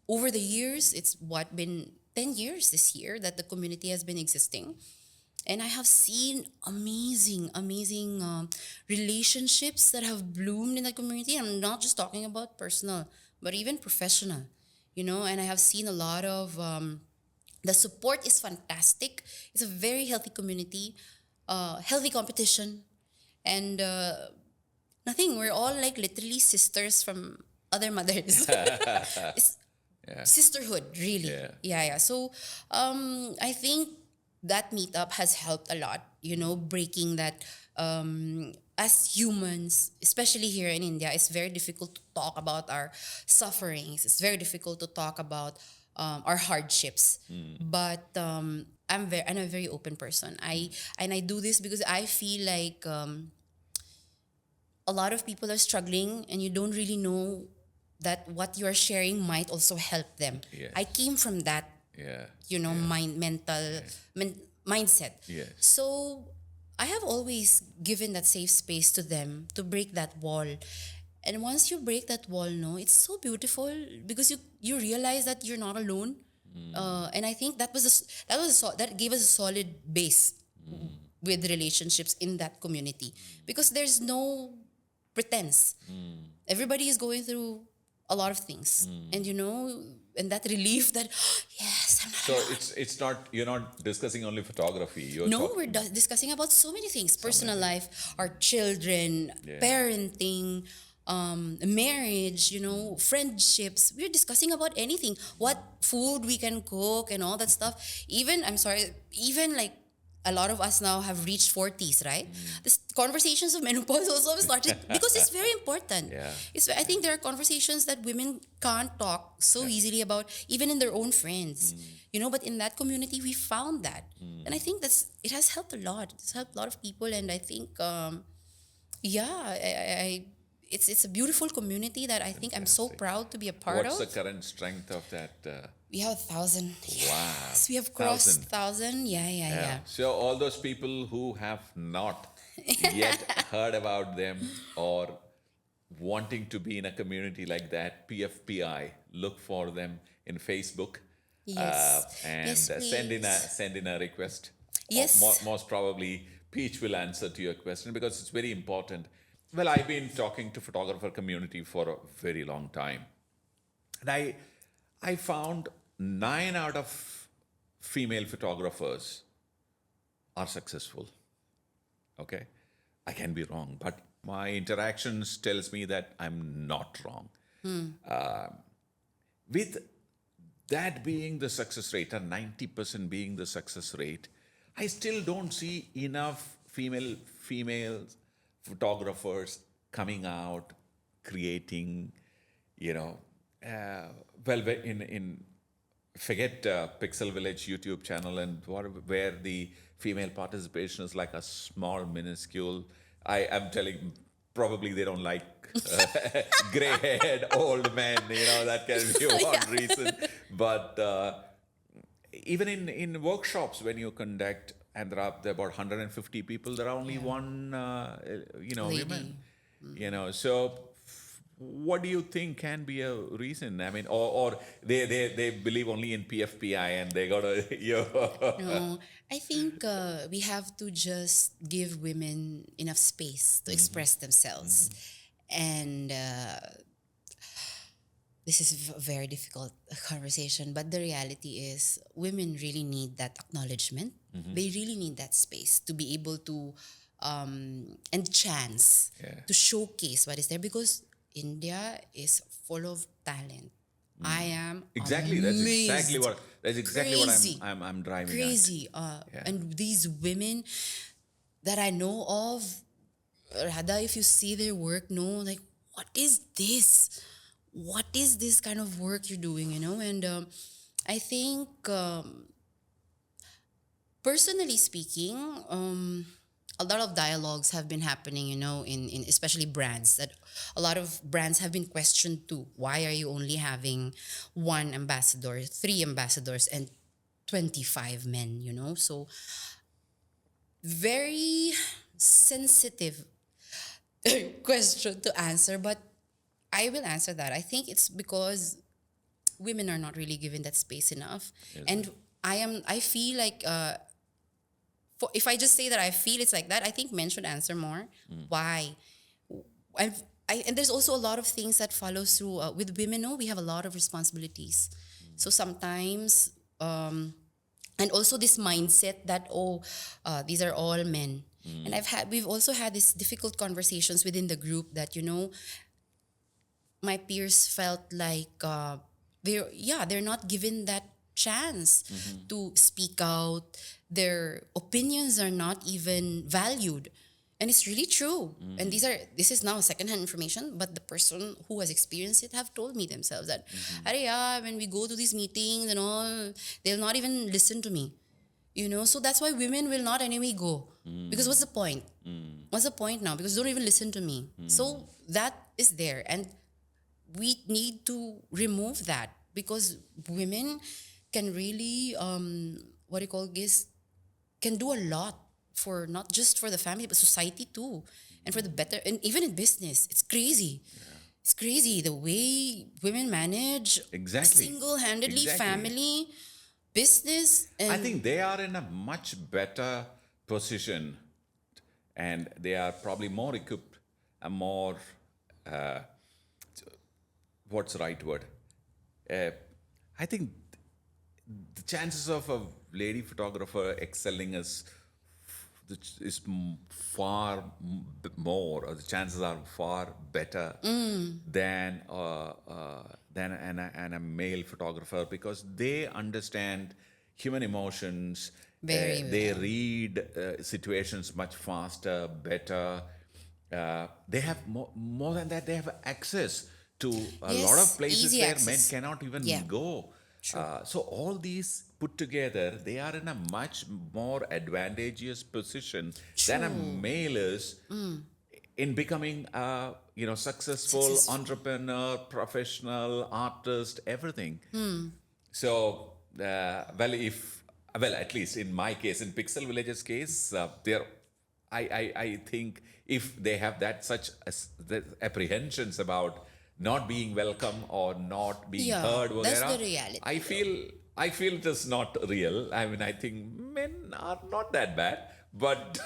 over the years, it's what been 10 years this year that the community has been existing. And I have seen amazing relationships that have bloomed in the community. I'm not just talking about personal, but even professional, and I have seen a lot of, the support is fantastic. It's a very healthy community, healthy competition, and nothing. We're all like literally sisters from other mothers. It's sisterhood, really. Yeah. So I think that meetup has helped a lot, breaking that. As humans, especially here in India, it's very difficult to talk about our sufferings. It's very difficult to talk about our hardships. But I'm a very open person. I do this because I feel like a lot of people are struggling, and you don't really know that what you are sharing might also help them. Yes. I came from that, Yeah. mindset. Yes. So I have always given that safe space to them to break that wall. And once you break that wall, no, it's so beautiful because you realize that you're not alone. And I think that gave us a solid base with relationships in that community, because there's no pretense. Everybody is going through a lot of things, and and that relief that yes, I'm not So alone. it's not, you're not discussing only photography. You're No, talking, we're discussing about so many things: personal life, our children, parenting, marriage, friendships. We're discussing about anything, what food we can cook, and all that stuff. Even, I'm sorry, even like a lot of us now have reached 40s, right? This conversations of menopause also have started because it's very important. Yeah. I think there are conversations that women can't talk so easily about, even in their own friends. But in that community, we found that, and I think it has helped a lot. It's helped a lot of people, and I think, it's a beautiful community that I think I'm so Fantastic. proud to be a part What's the of. current strength of that? We have 1,000. Wow. Yes, we have crossed 1,000. Yeah. So all those people who have not yet heard about them or wanting to be in a community like that, PFPI, look for them in Facebook. Yes. And Yes, please. send in a request. Yes. Most probably, Peach will answer to your question because it's very important. Well, I've been talking to photographer community for a very long time, and I found 9 out of female photographers are successful. Okay, I can be wrong, but my interactions tells me that I'm not wrong. With that being the success rate, and 90% being the success rate, I still don't see enough female photographers coming out, creating, you know, well, in forget Pixel Village YouTube channel and where the female participation is like a small, minuscule. I am telling, probably they don't like gray-haired old men. That can be one reason. But even in workshops, when you conduct, and there are about 150 people, there are only one, Lady. women. So what do you think can be a reason? I mean, or they believe only in PFPI and they gotta, No, I think we have to just give women enough space to express themselves. And this is a very difficult conversation, but the reality is women really need that acknowledgement. They really need that space to be able to, and chance to showcase what is there, because India is full of talent. I am exactly. amazed. That's exactly Crazy. what I'm driving Crazy. And these women that I know of, Radha, if you see their work, no, like, what is this? What is this kind of work you're doing, And I think, personally speaking, a lot of dialogues have been happening, in especially brands, that a lot of brands have been questioned too. Why are you only having one ambassador, 3 ambassadors, and 25 men, So very sensitive question to answer, but I will answer that. I think it's because women are not really given that space enough. And I feel like, if I just say that I feel it's like that, I think men should answer more. Why? I've, and there's also a lot of things that follows through with women. No, we have a lot of responsibilities. So sometimes, and also this mindset that, these are all men. And we've also had these difficult conversations within the group that, my peers felt like, they're not given that chance to speak out. Their opinions are not even valued. And it's really true. And this is now secondhand information, but the person who has experienced it have told me themselves that, when we go to these meetings and all, they'll not even listen to me. So that's why women will not anyway go. Because what's the point? What's the point now? Because they don't even listen to me. So that is there. And we need to remove that, because women can really, what do you call this, can do a lot for not just for the family, but society too. And for the better, and even in business, it's crazy. It's crazy the way women manage Exactly. single-handedly Exactly. family, business. And I think they are in a much better position, and they are probably more equipped and more, what's the right word? I think the chances of a lady photographer excelling is far more, or the chances are far better than a male photographer, because they understand human emotions. Very They read situations much faster, better. They have more than that. They have access to a lot of Yes, places easy where access. men cannot even Yeah. go. So all these put together, they are in a much more advantageous position than a male is in becoming a successful entrepreneur, professional, artist, everything. So, at least in my case, in Pixel Village's case, I think if they have the apprehensions about not being welcome or not being Yeah, heard, that's वगैरह, the reality, I feel it is not real. I mean, I think men are not that bad, but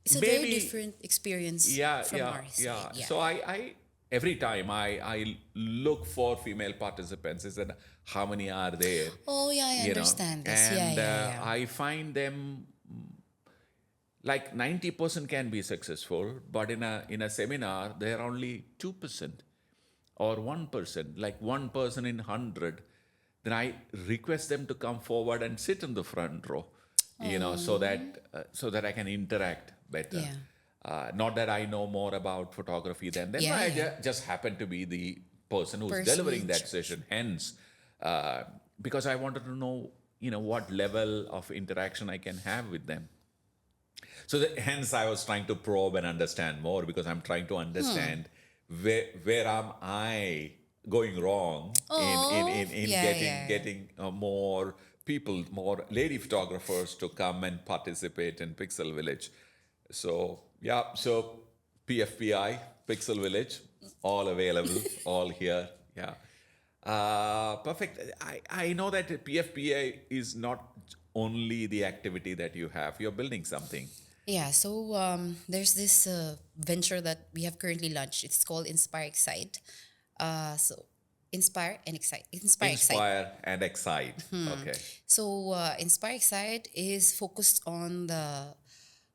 it's a very different experience from yeah, our side. Yeah. So I every time I look for female participants, is that how many are there? Oh yeah, I understand this. Yeah, And yeah, yeah. I find them like 90% can be successful, but in a seminar there are only 2% or 1%, like 1% in 100. Then I request them to come forward and sit in the front row, so that I can interact better. Yeah. Not that I know more about photography than them. Yeah, I yeah. just happen to be the person who's Person delivering in that charge. session. Hence, because I wanted to know, what level of interaction I can have with them. So hence I was trying to probe and understand more, because I'm trying to understand where am I going wrong in Yeah, yeah. getting more people, more lady photographers to come and participate in Pixel Village. So so PFPI, Pixel Village, all available, all here. Yeah. Perfect. I know that PFPA is not only the activity that you have. You're building something. Yeah, so there's this venture that we have currently launched. It's called Inspire Excite. So Inspire and Excite. Inspire Excite. Inspire and excite. Okay. So Inspire Excite is focused on the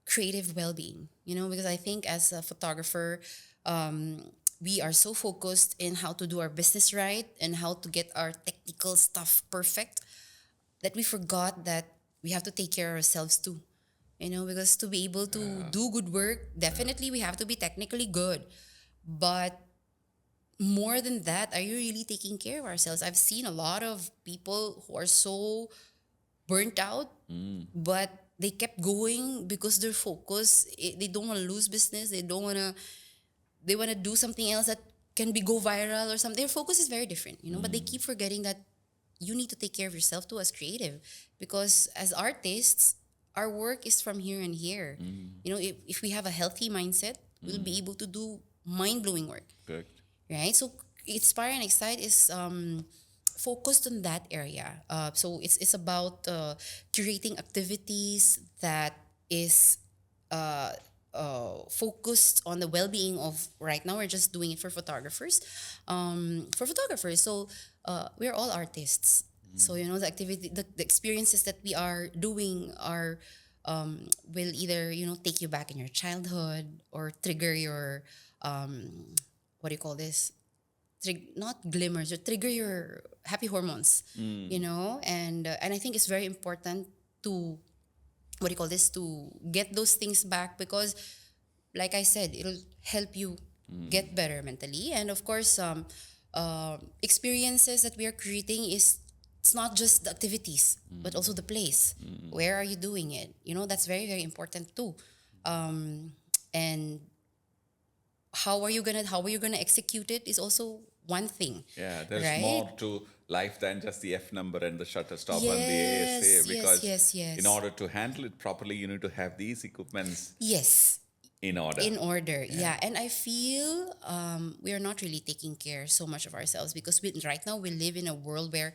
creative well-being. Because I think as a photographer, we are so focused in how to do our business right and how to get our technical stuff perfect that we forgot that we have to take care of ourselves too. Because to be able to do good work, definitely we have to be technically good. But more than that, are you really taking care of ourselves? I've seen a lot of people who are so burnt out, but they kept going because their focus, they don't want to lose business. They want to do something else that can go viral or something. Their focus is very different, but they keep forgetting that you need to take care of yourself too as creative, because as artists, our work is from here and here. If we have a healthy mindset, we'll be able to do mind-blowing work. Correct. right? So Inspire and Excite is focused on that area. So it's about curating activities that is focused on the well-being of. Right now we're just doing it for photographers. So we're all artists. So the activity, the experiences that we are doing are will either take you back in your childhood or trigger your what do you call this, not glimmers, or trigger your happy hormones, and I think it's very important to what do you call this, to get those things back, because like I said, it'll help you get better mentally. And of course, experiences that we are creating is, it's not just the activities but also the place. Where are you doing it? That's very, very important too. And how are you gonna execute it is also one thing. Yeah, there's right? more to life than just the F number and the shutter stop and the Yes, ASA, because yes. in order to handle it properly, you need to have these equipments Yes, in order. in order. Yeah, and I feel we are not really taking care so much of ourselves, because right now we live in a world where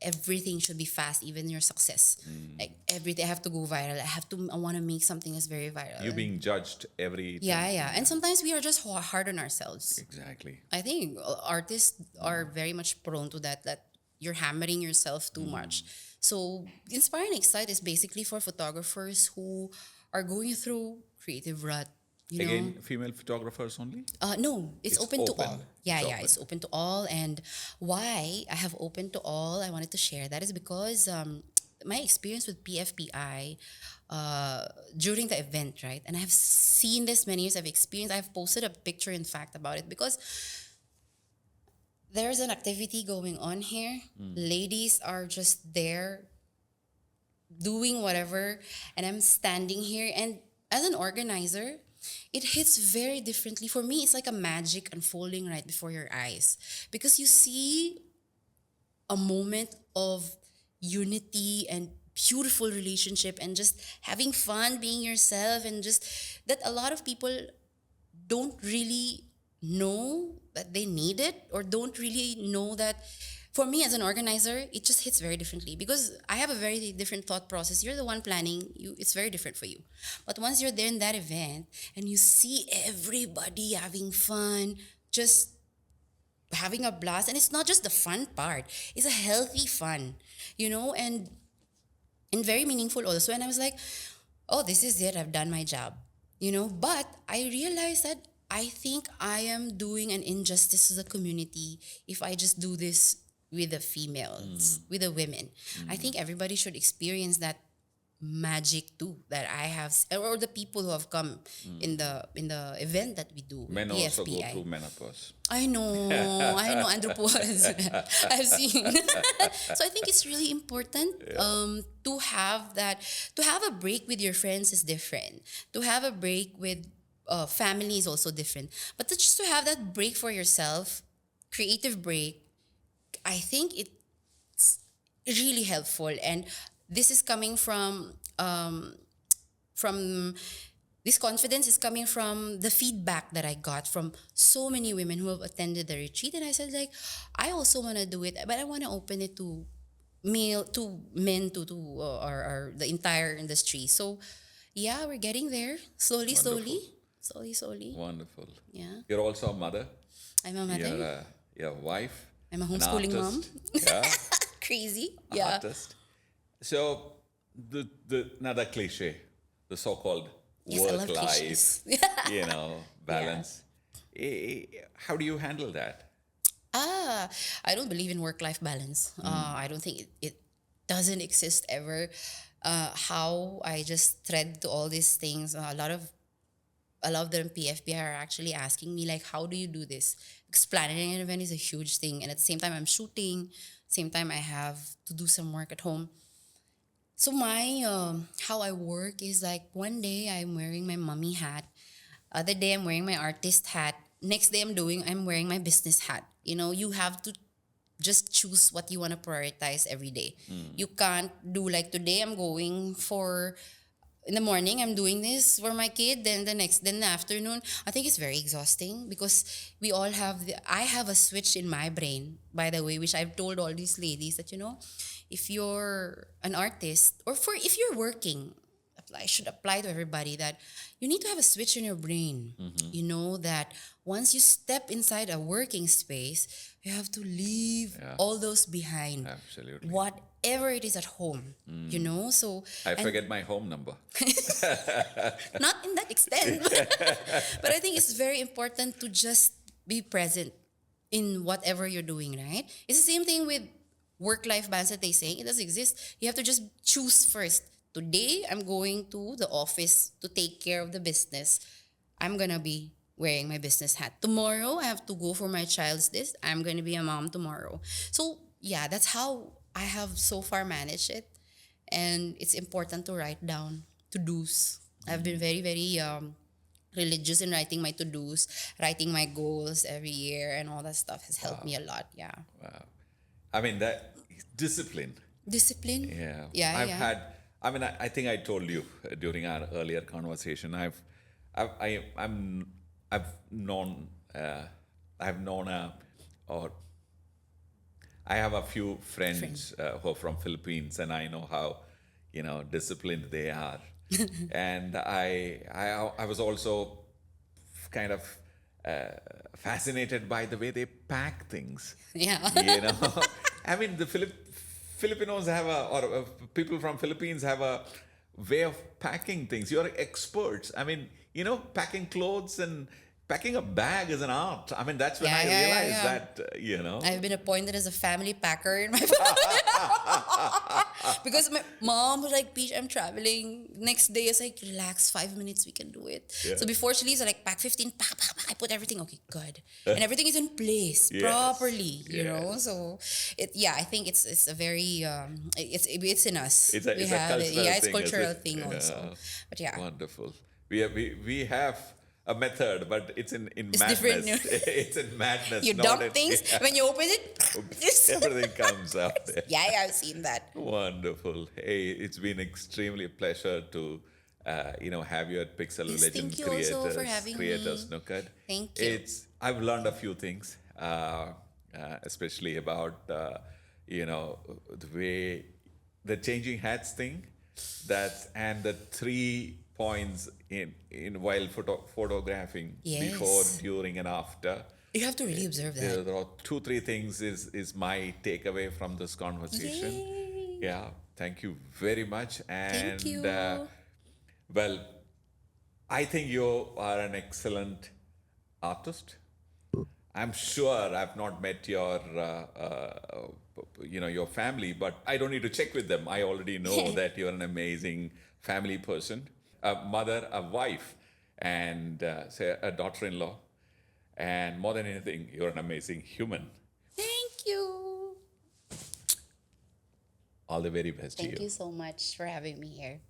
everything should be fast, even your success. Like everything, I have to go viral. I want to make something that's very viral. You're being judged every Yeah. And sometimes we are just hard on ourselves. Exactly. I think artists are very much prone to that you're hammering yourself too much. So Inspire and Excite is basically for photographers who are going through creative rut. Again, female photographers only? No, it's open to open. all. Yeah, It's yeah, open. it's open to all. And why I have open to all, I wanted to share that is because my experience with PFPI during the event, right? And I've seen this many years. I've posted a picture, in fact, about it, because there's an activity going on here. Ladies are just there doing whatever, and I'm standing here. And as an organizer, it hits very differently. For me, it's like a magic unfolding right before your eyes, because you see a moment of unity and beautiful relationship and just having fun being yourself, and just that a lot of people don't really know that they need it, or don't really know that. For me as an organizer, it just hits very differently, because I have a very different thought process. You're the one planning, it's very different for you. But once you're there in that event and you see everybody having fun, just having a blast, and it's not just the fun part, it's a healthy fun, and very meaningful also. And I was like, oh, this is it, I've done my job. But I realized that I think I am doing an injustice to the community if I just do this with the females, with the women. I think everybody should experience that magic too that I have, or the people who have come in the event that we do. Men also go PFPI. through menopause. I know, andropause. I've seen. So I think it's really important to have that. To have a break with your friends is different. To have a break with family is also different. But just to have that break for yourself, creative break, I think it's really helpful. And this is coming from this confidence is coming from the feedback that I got from so many women who have attended the retreat. And I said, like, I also want to do it, but I want to open it to men, or the entire industry. So yeah, we're getting there slowly. Wonderful. Yeah, You're also a mother. I'm a mother. You're a wife. I'm a an homeschooling mom. artist. Yeah. Crazy. An Yeah. artist. So the another cliche, the so-called Yes, I love work-life, cliches. balance. How do you handle that? I don't believe in work-life balance. I don't think it doesn't exist ever. How I just thread to all these things. A lot of them PFP are actually asking me, like, how do you do this? Because planning an event is a huge thing, and at the same time I'm shooting. Same time I have to do some work at home. So my how I work is like, one day I'm wearing my mommy hat, other day I'm wearing my artist hat, next day I'm wearing my business hat. You have to just choose what you want to prioritize every day. You can't do like, today I'm going for in the morning I'm doing this for my kid, then then the afternoon. I think it's very exhausting because we all have I have a switch in my brain, by the way, which I've told all these ladies that, if you're an artist, or for if you're working, I should apply to everybody that you need to have a switch in your brain. You know that once you step inside a working space, you have to leave all those behind. Absolutely. Whatever it is at home, So I forget my home number. not in that extent, but I think it's very important to just be present in whatever you're doing, right? It's the same thing with work-life balance that they say. It doesn't exist. You have to just choose first. Today, I'm going to the office to take care of the business. I'm going to be wearing my business hat. Tomorrow, I have to go for my child's this. I'm going to be a mom tomorrow. So, yeah, that's how I have so far managed it. And it's important to write down to-dos. I've been very, very religious in writing my to-dos, writing my goals every year, and all that stuff has helped me a lot. Yeah. Wow. I mean, that discipline. Discipline? Yeah. Yeah, I've yeah. had, I think I told you during our earlier conversation, I've known, or I have a few friends who are from Philippines, and I know how, disciplined they are. And I was also kind of fascinated by the way they pack things. Yeah. I mean, the Filipinos have or people from Philippines have a way of packing things. You're experts. I mean, packing clothes and packing a bag is an art. I mean, that's when I realized that, I've been appointed as a family packer in my family. Because my mom was like, Peach, I'm traveling. Next day, it's like, relax, 5 minutes, we can do it. Yeah. So before she leaves, I like pack 15, pack, pack, pack. I put everything, okay, good. And everything is in place Yes. properly, So I think it's a very, it's in us. It's a cultural thing. Yeah, it's cultural thing also. But yeah. Wonderful. We have a method, but it's in It's madness. different. It's in madness. You not dump in- things, when you open it, Everything comes out there. yeah, I've seen that. Wonderful. Hey, it's been extremely pleasure to, have you at Pixel Yes, Viilage thank you also for having Creators me. Snooker. Thank you. I've learned a few things, especially about, the way the changing hats thing, and the 3 points in while photographing, Yes. before, during, and after. You have to really observe that. There are 2-3 things is my takeaway from this conversation. Yay. Yeah, thank you very much. And Thank you. Well, I think you are an excellent artist. I'm sure I've not met your your family, but I don't need to check with them. I already know that you're an amazing family person, a mother, a wife, and say a daughter-in-law. And more than anything, you're an amazing human. Thank you. All the very best to Thank you so much for having me here.